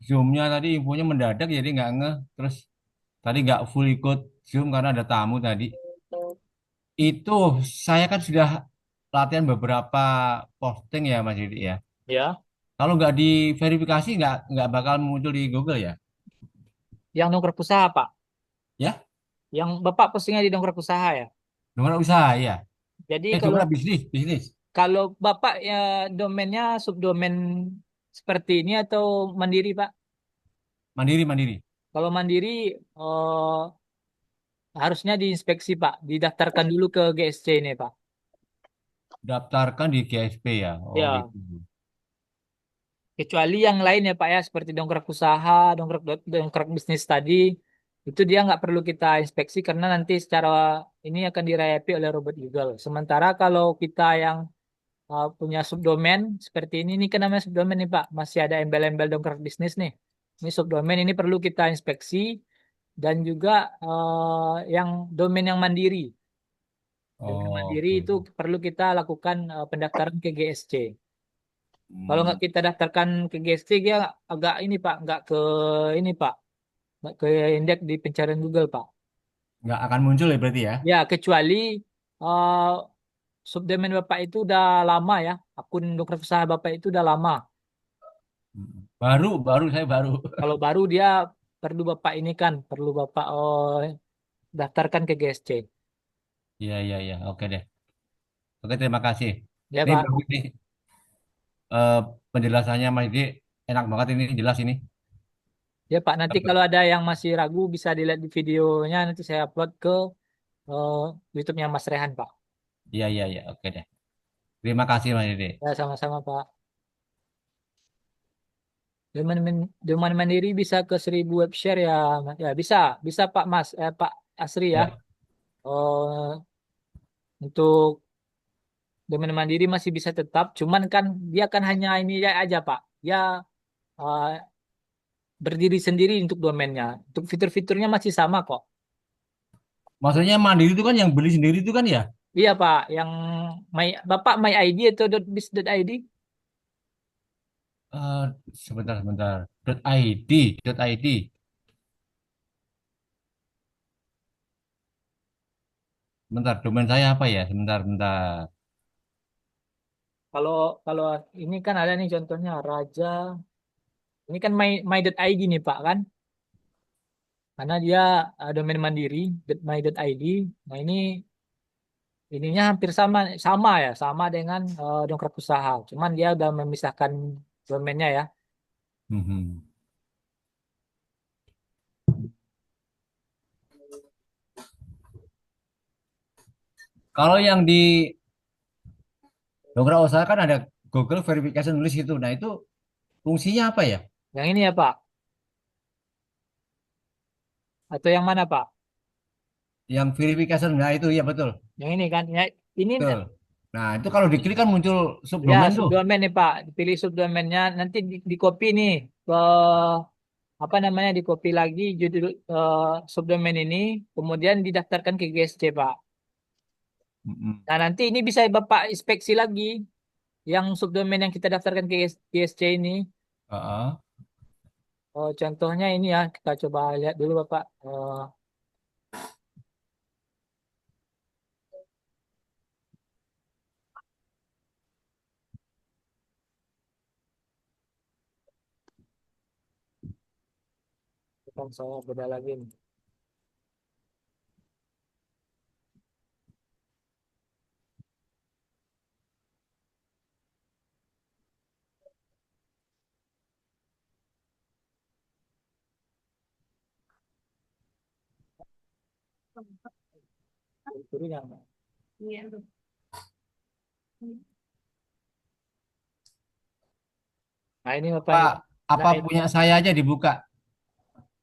Zoom-nya tadi infonya mendadak jadi nggak ngeh. Terus tadi nggak full ikut Zoom karena ada tamu tadi. Itu saya kan sudah latihan beberapa posting ya Mas Dede ya. Ya, Kalau nggak diverifikasi nggak bakal muncul di Google ya. yang dongkrak usaha Pak. Ya, Yang Bapak postingnya di dongkrak usaha ya. nomor usaha ya. Jadi kalau Nomor bisnis, bisnis. kalau Bapak ya domainnya subdomain seperti ini atau mandiri Pak? Mandiri, mandiri. Kalau mandiri harusnya diinspeksi Pak, didaftarkan dulu ke GSC ini Pak. Daftarkan di GSP ya. Oh Ya, gitu. kecuali yang lain ya Pak ya, seperti dongkrak usaha, dongkrak bisnis tadi, itu dia nggak perlu kita inspeksi karena nanti secara ini akan dirayapi oleh robot Google. Sementara kalau kita yang punya subdomain seperti ini kan namanya subdomain nih Pak, masih ada embel-embel dongkrak bisnis nih. Ini subdomain ini perlu kita inspeksi dan juga yang domain yang mandiri. Domain Oh, mandiri itu oke. perlu kita lakukan pendaftaran ke GSC. Kalau Hmm. nggak kita daftarkan ke GSC dia agak ini Pak, nggak ke ini Pak, nggak ke indeks di pencarian Google Pak. Nggak akan muncul ya berarti ya. Ya kecuali uh, subdomain Bapak itu udah lama ya, akun dokter usaha Bapak itu udah lama. Baru, baru saya baru. Kalau baru dia perlu Bapak ini kan, perlu Bapak daftarkan ke GSC. Iya, iya, iya. Oke deh. Oke, terima kasih. Ya Ini Pak. bagus nih. eh, Penjelasannya Mas Didi enak banget ini, jelas ini. Ya Pak, nanti kalau ada yang masih ragu bisa dilihat di videonya, nanti saya upload ke eh, YouTube-nya Mas Rehan Pak. Iya, iya, iya. Oke deh. Terima kasih Mas Didi. Ya sama-sama Pak. Domain, domain mandiri bisa ke 1.000 web share ya, ya bisa, bisa Pak Mas, Pak Asri ya. Ya. Oh, untuk domain mandiri masih bisa tetap, cuman kan dia kan hanya ini aja Pak. Ya eh, berdiri sendiri untuk domainnya. Untuk fitur-fiturnya masih sama kok. Maksudnya mandiri itu kan yang beli sendiri itu kan ya? Iya Pak, yang Bapak My ID atau .biz.id? Eh, Sebentar, sebentar. .id, .id. Bentar, domain saya apa ya? Sebentar, bentar. Kalau kalau ini kan ada nih contohnya Raja. Ini kan my.id nih Pak kan. Karena dia domain mandiri my.id. Nah ini ininya hampir sama sama ya, sama dengan Dongkrak Usaha. Cuman dia udah memisahkan domainnya ya. Mhm. Kalau yang di Dogra Usaha kan ada Google Verification List itu. Nah, itu fungsinya apa ya? Yang ini ya Pak. Atau yang mana Pak? Yang verification, nah itu ya betul. Yang ini kan. Ya, ini Betul. Nah, itu kalau diklik kan muncul ya subdomain tuh. subdomain nih Pak. Dipilih subdomainnya nanti di copy nih ke apa namanya di copy lagi judul subdomain ini kemudian didaftarkan ke GSC Pak. Mm-mm. Nah, nanti ini bisa Bapak inspeksi lagi yang subdomain yang kita daftarkan ke GSC ini. Heeh. Oh, contohnya ini ya, kita coba lihat dulu Bapak. Kan saya beda lagi nih. Itu yang. Nah, ini Bapak Pak, nih. Nah, apa punya saya aja dibuka?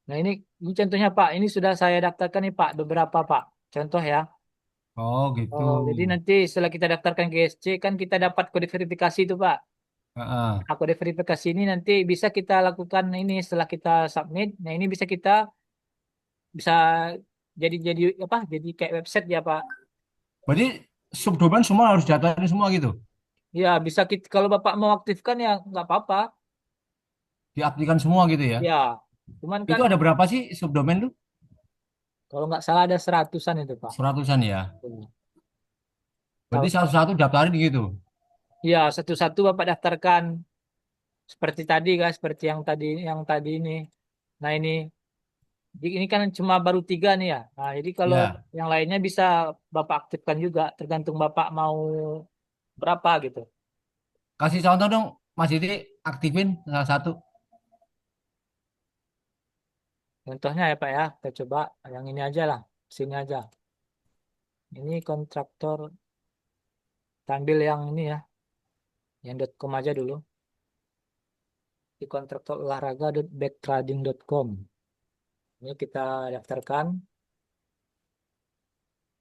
nah ini contohnya Pak. Ini sudah saya daftarkan nih Pak, beberapa Pak. Contoh ya. Oh, gitu. Oh, jadi nanti setelah kita daftarkan ke GSC kan kita dapat kode verifikasi itu Pak. Heeh. Nah, kode verifikasi ini nanti bisa kita lakukan ini setelah kita submit. Nah, ini bisa kita bisa jadi apa? Jadi kayak website ya Pak. Berarti subdomain semua harus daftarin semua gitu. Ya, bisa kita kalau Bapak mau aktifkan ya nggak apa-apa. Diaktifkan semua gitu ya. Ya, cuman kan Itu ada berapa sih subdomain tuh? kalau nggak salah ada seratusan itu Pak. Seratusan ya. Berarti Tahu. satu-satu daftarin gitu. Ya, satu-satu Bapak daftarkan seperti tadi guys, seperti yang tadi ini. Nah, ini kan cuma baru tiga nih ya. Nah, jadi kalau Ya. yang lainnya bisa Bapak aktifkan juga, tergantung Bapak mau berapa gitu. Kasih contoh dong, Mas Didi aktifin salah satu. Contohnya ya Pak ya, kita coba yang ini aja lah, sini aja. Ini kontraktor, tampil yang ini ya, yang .com aja dulu. Di kontraktor olahraga.backtrading.com. Ini kita daftarkan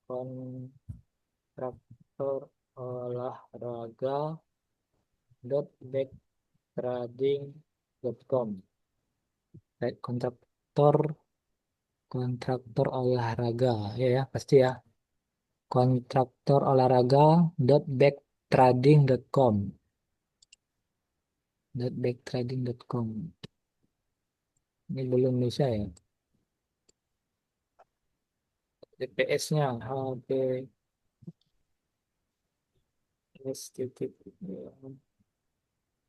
kontraktor olahraga.backtrading.com. Baik, kontraktor olahraga ya ya pasti ya. Kontraktor olahraga.backtrading.com. .backtrading.com. Ini belum bisa ya. DPS-nya HPS titik.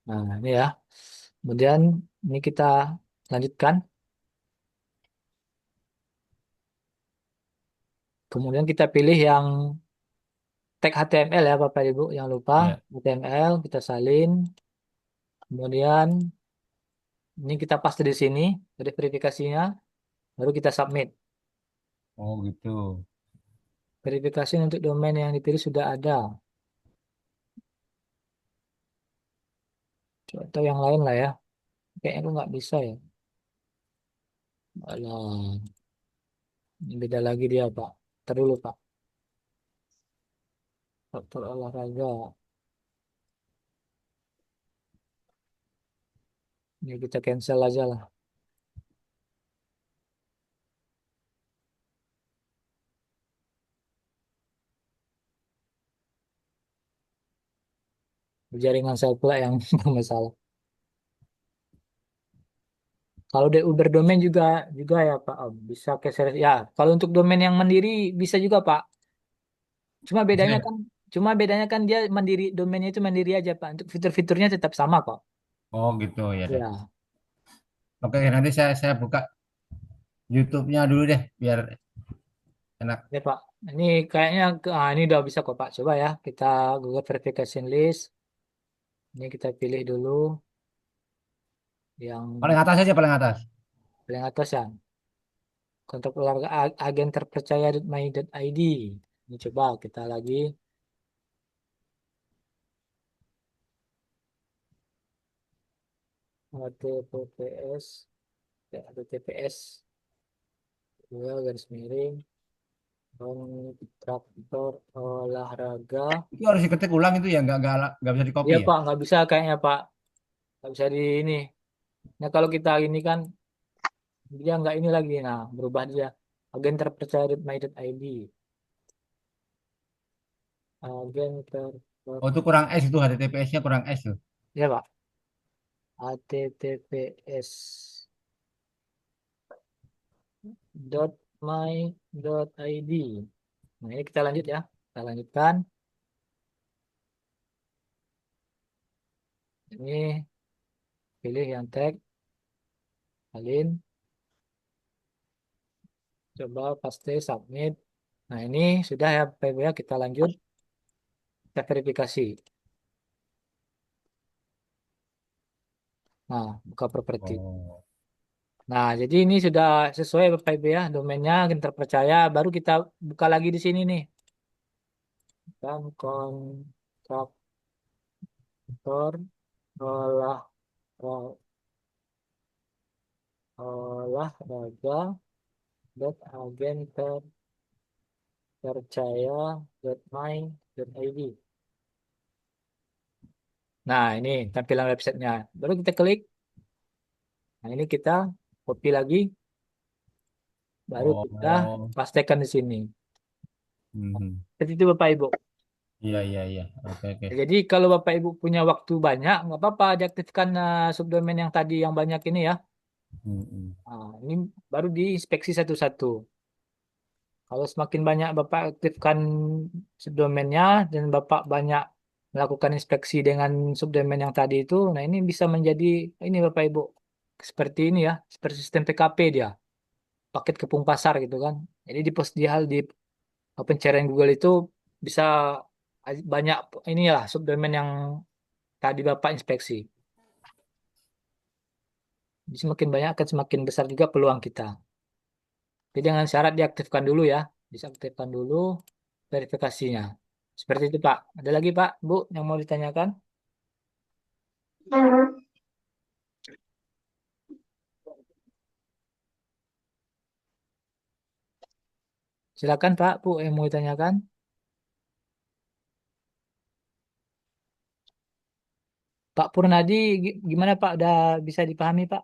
Nah, ini ya. Kemudian ini kita lanjutkan. Kemudian kita pilih yang tag HTML ya Bapak Ibu, yang lupa Ya. HTML kita salin. Kemudian ini kita paste di sini dari verifikasinya, baru kita submit. Oh gitu. Verifikasi untuk domain yang dipilih sudah ada. Atau yang lain lah ya. Kayaknya aku nggak bisa ya. Alah, ini beda lagi dia Pak. Ntar dulu Pak. Faktor olahraga. Ini kita cancel aja lah. Jaringan saya pula yang bermasalah. Kalau di Uber domain juga juga ya Pak. Oh, bisa ke ya. Kalau untuk domain yang mandiri bisa juga Pak. Cuma bedanya Bisa. kan cuma bedanya kan dia mandiri, domainnya itu mandiri aja Pak. Untuk fitur-fiturnya tetap sama kok. Oh gitu ya deh. Ya, Oke, nanti saya buka YouTube-nya dulu deh biar enak. ya Pak. Ini kayaknya ini udah bisa kok Pak. Coba ya kita Google verification list. Ini kita pilih dulu yang Paling atas aja paling atas. paling atas ya. Kontak olahraga agen terpercaya.my.id. Ini coba kita lagi HTTPS ya, HTTPS dua garis miring kontraktor olahraga. Itu harus diketik ulang itu ya nggak bisa Iya di-copy ya. Pak, nggak bisa kayaknya Pak, nggak bisa di ini. Nah kalau kita ini kan dia nggak ini lagi, nah berubah dia agen terpercaya.my.id, agen Oh itu kurang S itu HTTPS-nya kurang S tuh. ya Pak, https dot my dot id. Nah ini kita lanjut ya, kita lanjutkan. Ini pilih yang tag, salin, coba paste, submit. Nah ini sudah ya Pak Ibu ya, kita lanjut, kita verifikasi. Nah buka properti. Oh. Nah, jadi ini sudah sesuai Bapak Ibu ya, domainnya kita terpercaya. Baru kita buka lagi di sini nih. Dan kontraktor olah ol- olahraga dot agen terpercaya dot my dot id. Nah, ini tampilan websitenya. Baru kita klik. Nah, ini kita copy lagi. Baru kita Oh. pastekan di sini. Mhm. Seperti itu Bapak Ibu. Iya iya iya. Oke oke. Jadi kalau Bapak Ibu punya waktu banyak, nggak apa-apa diaktifkan subdomain yang tadi yang banyak ini ya. Mhm. Nah, ini baru diinspeksi satu-satu. Kalau semakin banyak Bapak aktifkan subdomainnya dan Bapak banyak melakukan inspeksi dengan subdomain yang tadi itu, nah ini bisa menjadi ini Bapak Ibu seperti ini ya, seperti sistem PKP dia, paket kepung pasar gitu kan. Jadi di pos di hal di pencarian Google itu bisa banyak inilah subdomain yang tadi Bapak inspeksi. Jadi semakin banyak akan semakin besar juga peluang kita. Jadi dengan syarat diaktifkan dulu ya. Disaktifkan dulu verifikasinya. Seperti itu Pak. Ada lagi Pak, Bu, yang mau ditanyakan? Silakan Pak, Bu, yang mau ditanyakan. Pak Purnadi, gimana Pak? Udah bisa dipahami Pak?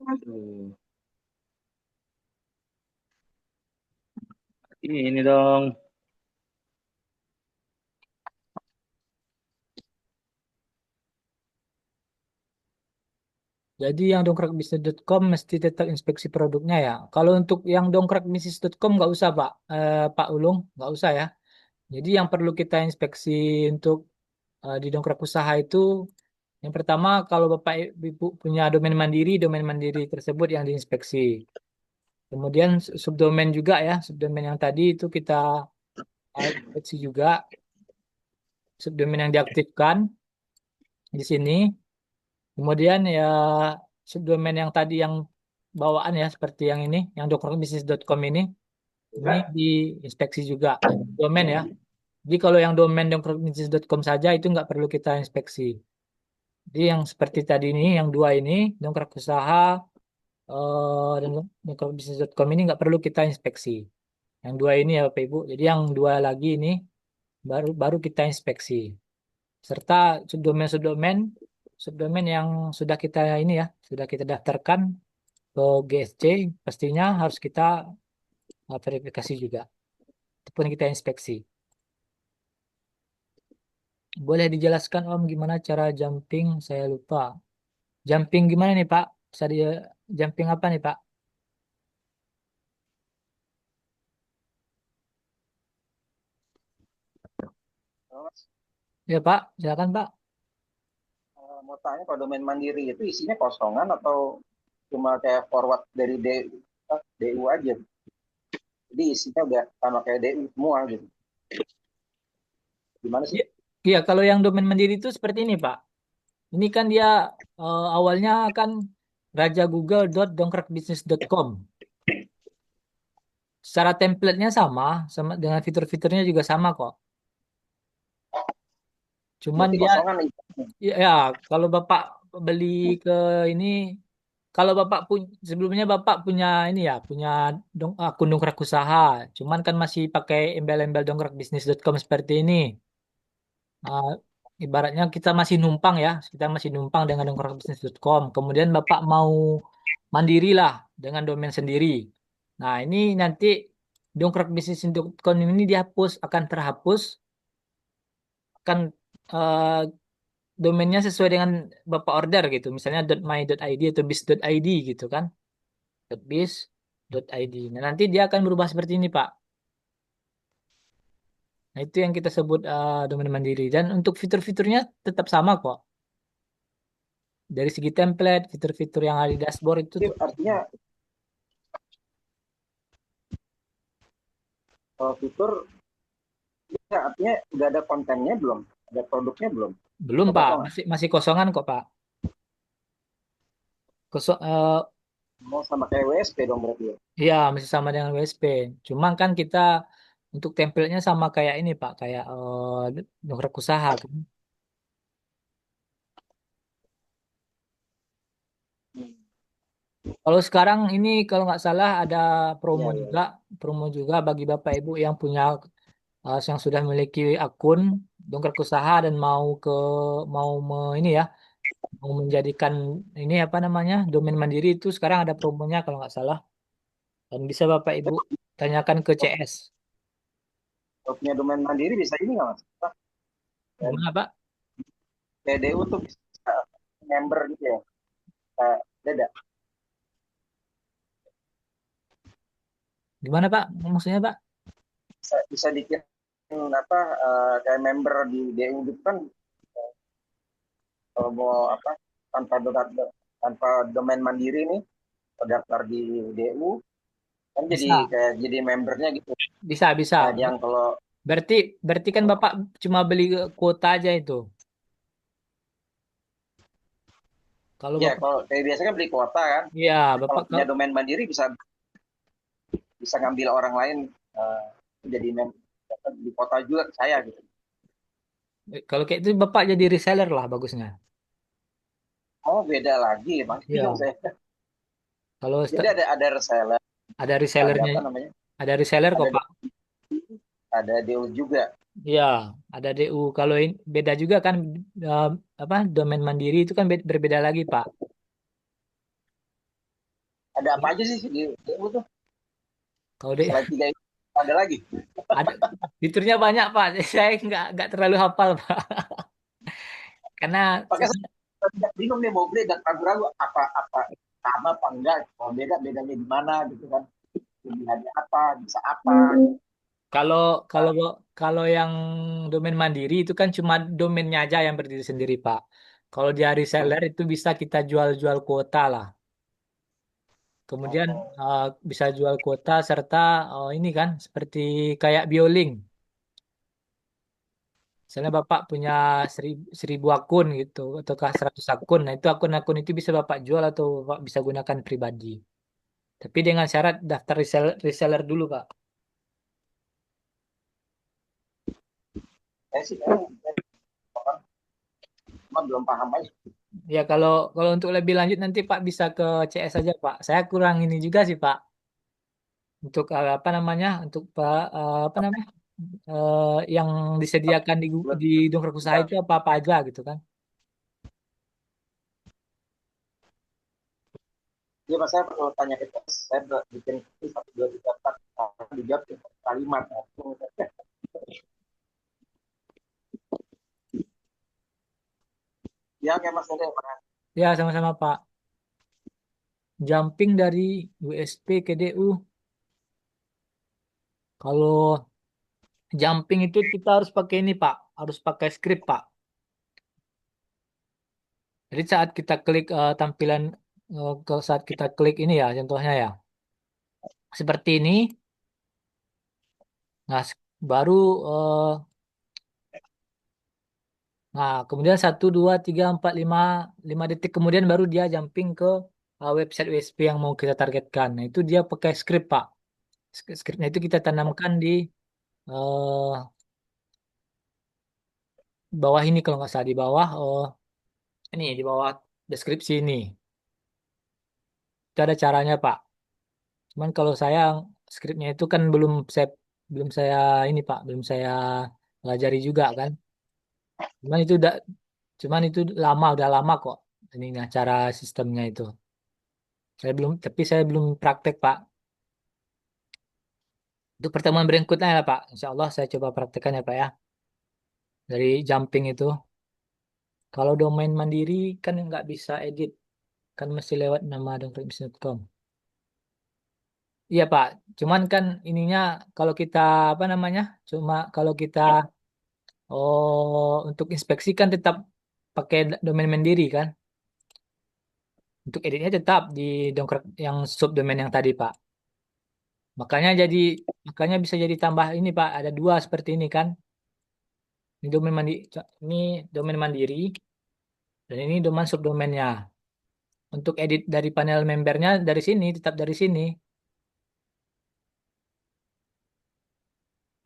Aduh, ini dong. Jadi yang dongkrakbisnis.com mesti tetap inspeksi produknya ya. Kalau untuk yang dongkrakbisnis.com nggak usah Pak, Pak Ulung, nggak usah ya. Jadi yang perlu kita inspeksi untuk di dongkrak usaha itu, yang pertama kalau Bapak Ibu punya domain mandiri tersebut yang diinspeksi. Kemudian subdomain juga ya, subdomain yang tadi itu kita inspeksi juga, subdomain yang diaktifkan di sini. Kemudian ya subdomain yang tadi yang bawaan ya seperti yang ini, yang dongkrakbisnis.com ini diinspeksi juga domain ya. Jadi kalau yang domain dongkrakbisnis.com saja itu nggak perlu kita inspeksi. Jadi yang seperti tadi ini, yang dua ini, dongkrak usaha dan dongkrakbisnis.com ini nggak perlu kita inspeksi. Yang dua ini ya Bapak Ibu. Jadi yang dua lagi ini baru baru kita inspeksi. Serta subdomain-subdomain subdomain yang sudah kita ini ya, sudah kita daftarkan ke GSC, pastinya harus kita verifikasi juga. Itu pun kita inspeksi. Boleh dijelaskan Om gimana cara jumping? Saya lupa. Jumping gimana nih Pak? Bisa di jumping apa nih Pak? Terus, Ya Pak, silakan Pak. mau tanya kalau domain mandiri itu isinya kosongan atau cuma kayak forward dari DU aja. Jadi isinya udah sama kayak DU semua gitu. Gimana sih? Iya, iya, kalau yang domain mandiri itu seperti ini Pak. Ini kan dia awalnya kan rajagoogle.dongkrakbisnis.com. Secara template-nya sama dengan fitur-fiturnya juga sama kok. Cuman Berarti dia kosongan nih. ya, ya, kalau Bapak beli ke ini, kalau Bapak pun sebelumnya Bapak punya ini ya, punya akun dongkrak usaha. Cuman kan masih pakai embel-embel dongkrakbisnis.com seperti ini. Uh, Ibaratnya kita masih numpang ya, kita masih numpang dengan dongkrakbisnis.com. Kemudian Bapak mau mandiri lah dengan domain sendiri. Nah, ini nanti dongkrakbisnis.com ini dihapus, akan terhapus, akan eh, domainnya sesuai dengan Bapak order gitu. Misalnya .my.id atau biz.id gitu kan. .biz.id. Nah, nanti dia akan berubah seperti ini, Pak. Nah, itu yang kita sebut domain mandiri. Dan untuk fitur-fiturnya tetap sama kok. Dari segi template, fitur-fitur yang ada di dashboard itu Itu tetap sama. artinya kalau fitur ya, artinya udah ada kontennya belum? Ada produknya belum? Belum, Atau Pak. kosongan? Masih kosongan kok, Pak. Kosong, Mau sama kayak WSP dong berarti ya? iya, masih sama dengan WSP. Cuma kan kita untuk template-nya sama kayak ini, Pak. Kayak dongkrak usaha kan. Hmm. Kalau sekarang ini kalau nggak salah ada Iya, iya, iya. promo juga bagi Bapak Ibu yang punya yang sudah memiliki akun dongkrak usaha dan ini ya mau menjadikan ini apa namanya domain mandiri itu sekarang ada promonya kalau nggak salah dan bisa Bapak Ibu tanyakan ke Kalau CS. kalau punya domain mandiri bisa ini nggak mas? Dan Gimana Pak? PDU tuh bisa member gitu ya? Beda. Gimana Pak? Maksudnya Pak? Bisa bikin apa kayak member di DU gitu kan kalau mau apa tanpa tanpa domain mandiri nih terdaftar di DU kan jadi Bisa, kayak jadi membernya gitu. bisa. Nah, yang kalau Berarti berarti kan Bapak cuma beli kuota aja itu. Kalau ya Bapak, kalau kayak biasa kan beli kuota kan. ya Kalau Bapak punya domain mandiri bisa bisa ngambil orang lain eh, jadi di kota juga ke saya gitu. kalau kayak itu Bapak jadi reseller lah bagusnya. Oh beda lagi mas. Bingung Ya, saya. kalau Jadi ada reseller, ada ada resellernya, apa namanya? ada reseller kok Ada Pak. ada DU juga. Iya, ada DU. Kalau ini beda juga kan eh, apa domain mandiri itu kan berbeda lagi, Pak. Ada apa aja sih di DU tuh? Kalau di, Selain tiga itu ada lagi. ada fiturnya banyak, Pak. Saya nggak terlalu hafal, Pak. Karena Pakai tidak bingung nih mau beli dan ragu-ragu apa sama apa enggak, kalau bedanya di mana gitu kan, kelebihannya apa, bisa apa. Kalau kalau kalau yang domain mandiri itu kan cuma domainnya aja yang berdiri sendiri, Pak. Kalau dia reseller itu bisa kita jual-jual kuota lah. Kemudian Oh, bisa jual kuota serta ini kan seperti kayak Biolink. Misalnya Bapak punya 1.000 akun gitu, ataukah 100 akun. Nah itu akun-akun itu bisa Bapak jual atau Bapak bisa gunakan pribadi. Tapi dengan syarat daftar reseller dulu, Pak. saya sih cuma belum paham aja. Ya kalau kalau untuk lebih lanjut nanti Pak bisa ke CS saja, Pak. Saya kurang ini juga sih, Pak. Untuk apa namanya? Untuk Pak apa namanya? Yang disediakan di dongkrak usaha itu apa-apa aja gitu kan. Iya mas, saya perlu tanya ke saya bikin satu dua tiga empat, dijawab di kalimat. Ya kayak mas ada. Ya sama-sama, Pak. Jumping dari USP ke DU. Kalau jumping itu kita harus pakai ini, Pak. Harus pakai script, Pak. Jadi saat kita klik tampilan ke saat kita klik ini ya, contohnya ya. Seperti ini. Nah, baru nah, kemudian 1, 2, 3, 4, 5 detik kemudian baru dia jumping ke website USP yang mau kita targetkan. Nah, itu dia pakai script, Pak. Scriptnya itu kita tanamkan di eh, bawah ini kalau nggak salah di bawah ini di bawah deskripsi ini. Itu ada caranya, Pak. Cuman kalau saya skripnya itu kan belum saya ini, Pak, belum saya pelajari juga kan. Cuman itu udah udah lama kok ininya cara sistemnya itu. Tapi saya belum praktek, Pak. Untuk pertemuan berikutnya ya, Pak. Insya Allah saya coba praktekkan ya, Pak ya. Dari jumping itu. Kalau domain mandiri kan nggak bisa edit. Kan mesti lewat nama dompetbisnis.com. Iya, Pak. Cuman kan ininya kalau kita apa namanya? Cuma kalau kita untuk inspeksi kan tetap pakai domain mandiri kan. Untuk editnya tetap di dongkrak yang subdomain yang tadi, Pak. Makanya jadi makanya bisa jadi tambah ini, Pak. Ada dua seperti ini kan. Ini domain mandiri dan ini domain subdomainnya. Untuk edit dari panel membernya dari sini tetap dari sini.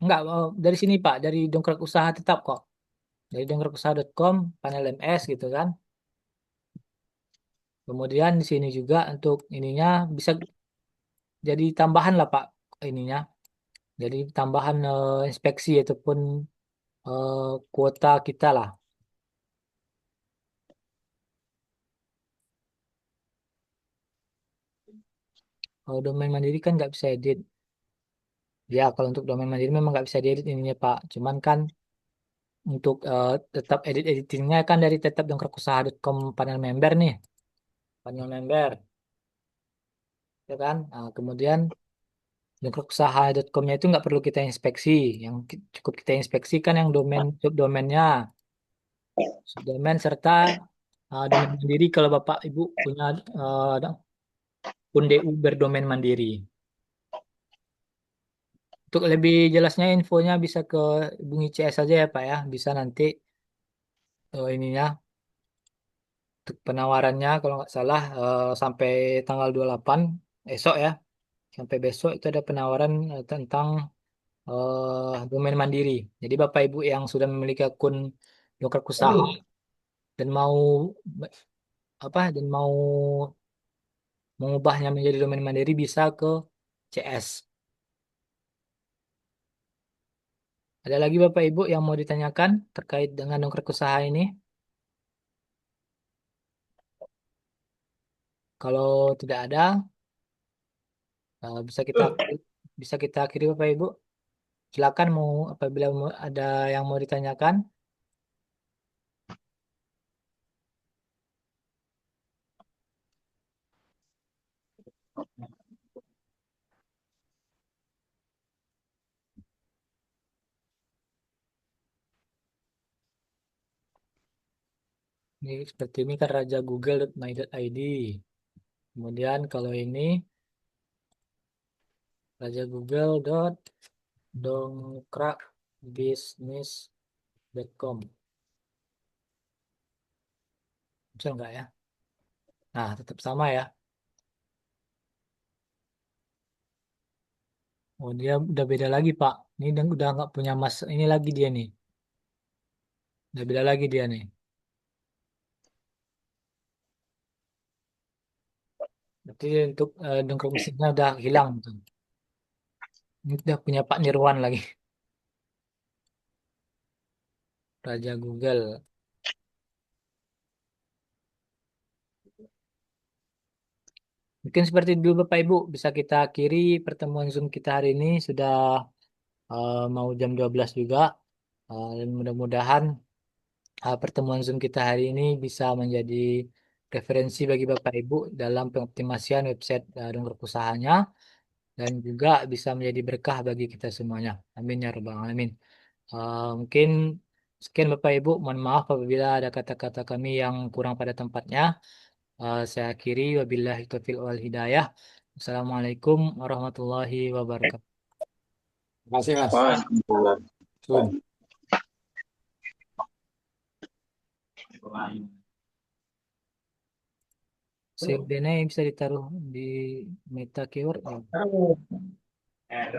Enggak, dari sini, Pak. Dari dongkrak usaha tetap kok. Dari dongkrakusaha.com panel MS gitu kan. Kemudian di sini juga untuk ininya bisa jadi tambahan lah, Pak, ininya. Jadi tambahan inspeksi ataupun eh, kuota kita lah. Kalau domain mandiri kan nggak bisa edit. Ya, kalau untuk domain mandiri memang nggak bisa diedit ininya, Pak. Cuman kan untuk tetap editingnya kan dari tetap dongkrakusaha.com panel member nih. Panel member, ya kan? Nah, kemudian dongkrakusaha.com-nya itu nggak perlu kita inspeksi. Yang cukup kita inspeksi kan yang subdomainnya. Subdomain serta domain mandiri kalau Bapak Ibu punya akun DU berdomain mandiri. Untuk lebih jelasnya infonya bisa ke hubungi CS saja ya, Pak ya. Bisa nanti ininya untuk penawarannya kalau nggak salah sampai tanggal 28 esok ya. Sampai besok itu ada penawaran tentang domain mandiri. Jadi Bapak Ibu yang sudah memiliki akun Dongkrak Usaha dan mau dan mau mengubahnya menjadi domain mandiri bisa ke CS. Ada lagi Bapak Ibu yang mau ditanyakan terkait dengan Dongkrak Usaha ini? Kalau tidak ada, bisa kita akhiri Bapak Ibu. Silakan mau apabila ada yang mau ditanyakan. Ini seperti ini kan raja google.my.id. Kemudian kalau ini raja google.dongkrakbisnis.com. Bisa nggak ya? Nah, tetap sama ya. Oh, dia udah beda lagi, Pak. Ini udah nggak punya mas. Ini lagi dia nih. Udah beda lagi dia nih. Berarti untuk dongkrak bisnisnya udah hilang tuh. Ini udah punya Pak Nirwan lagi. Raja Google. Mungkin seperti dulu Bapak Ibu, bisa kita akhiri pertemuan Zoom kita hari ini sudah mau jam 12 juga. Dan mudah-mudahan pertemuan Zoom kita hari ini bisa menjadi referensi bagi Bapak Ibu dalam pengoptimasian website dongkrak usahanya dan juga bisa menjadi berkah bagi kita semuanya. Amin ya rabbal alamin. Mungkin sekian Bapak Ibu, mohon maaf apabila ada kata-kata kami yang kurang pada tempatnya. Saya akhiri wabillahi taufiq wal hidayah. Assalamualaikum warahmatullahi wabarakatuh. Terima kasih, Mas. Wah, Zoom. Save dana yang bisa ditaruh di meta keyword. Ya.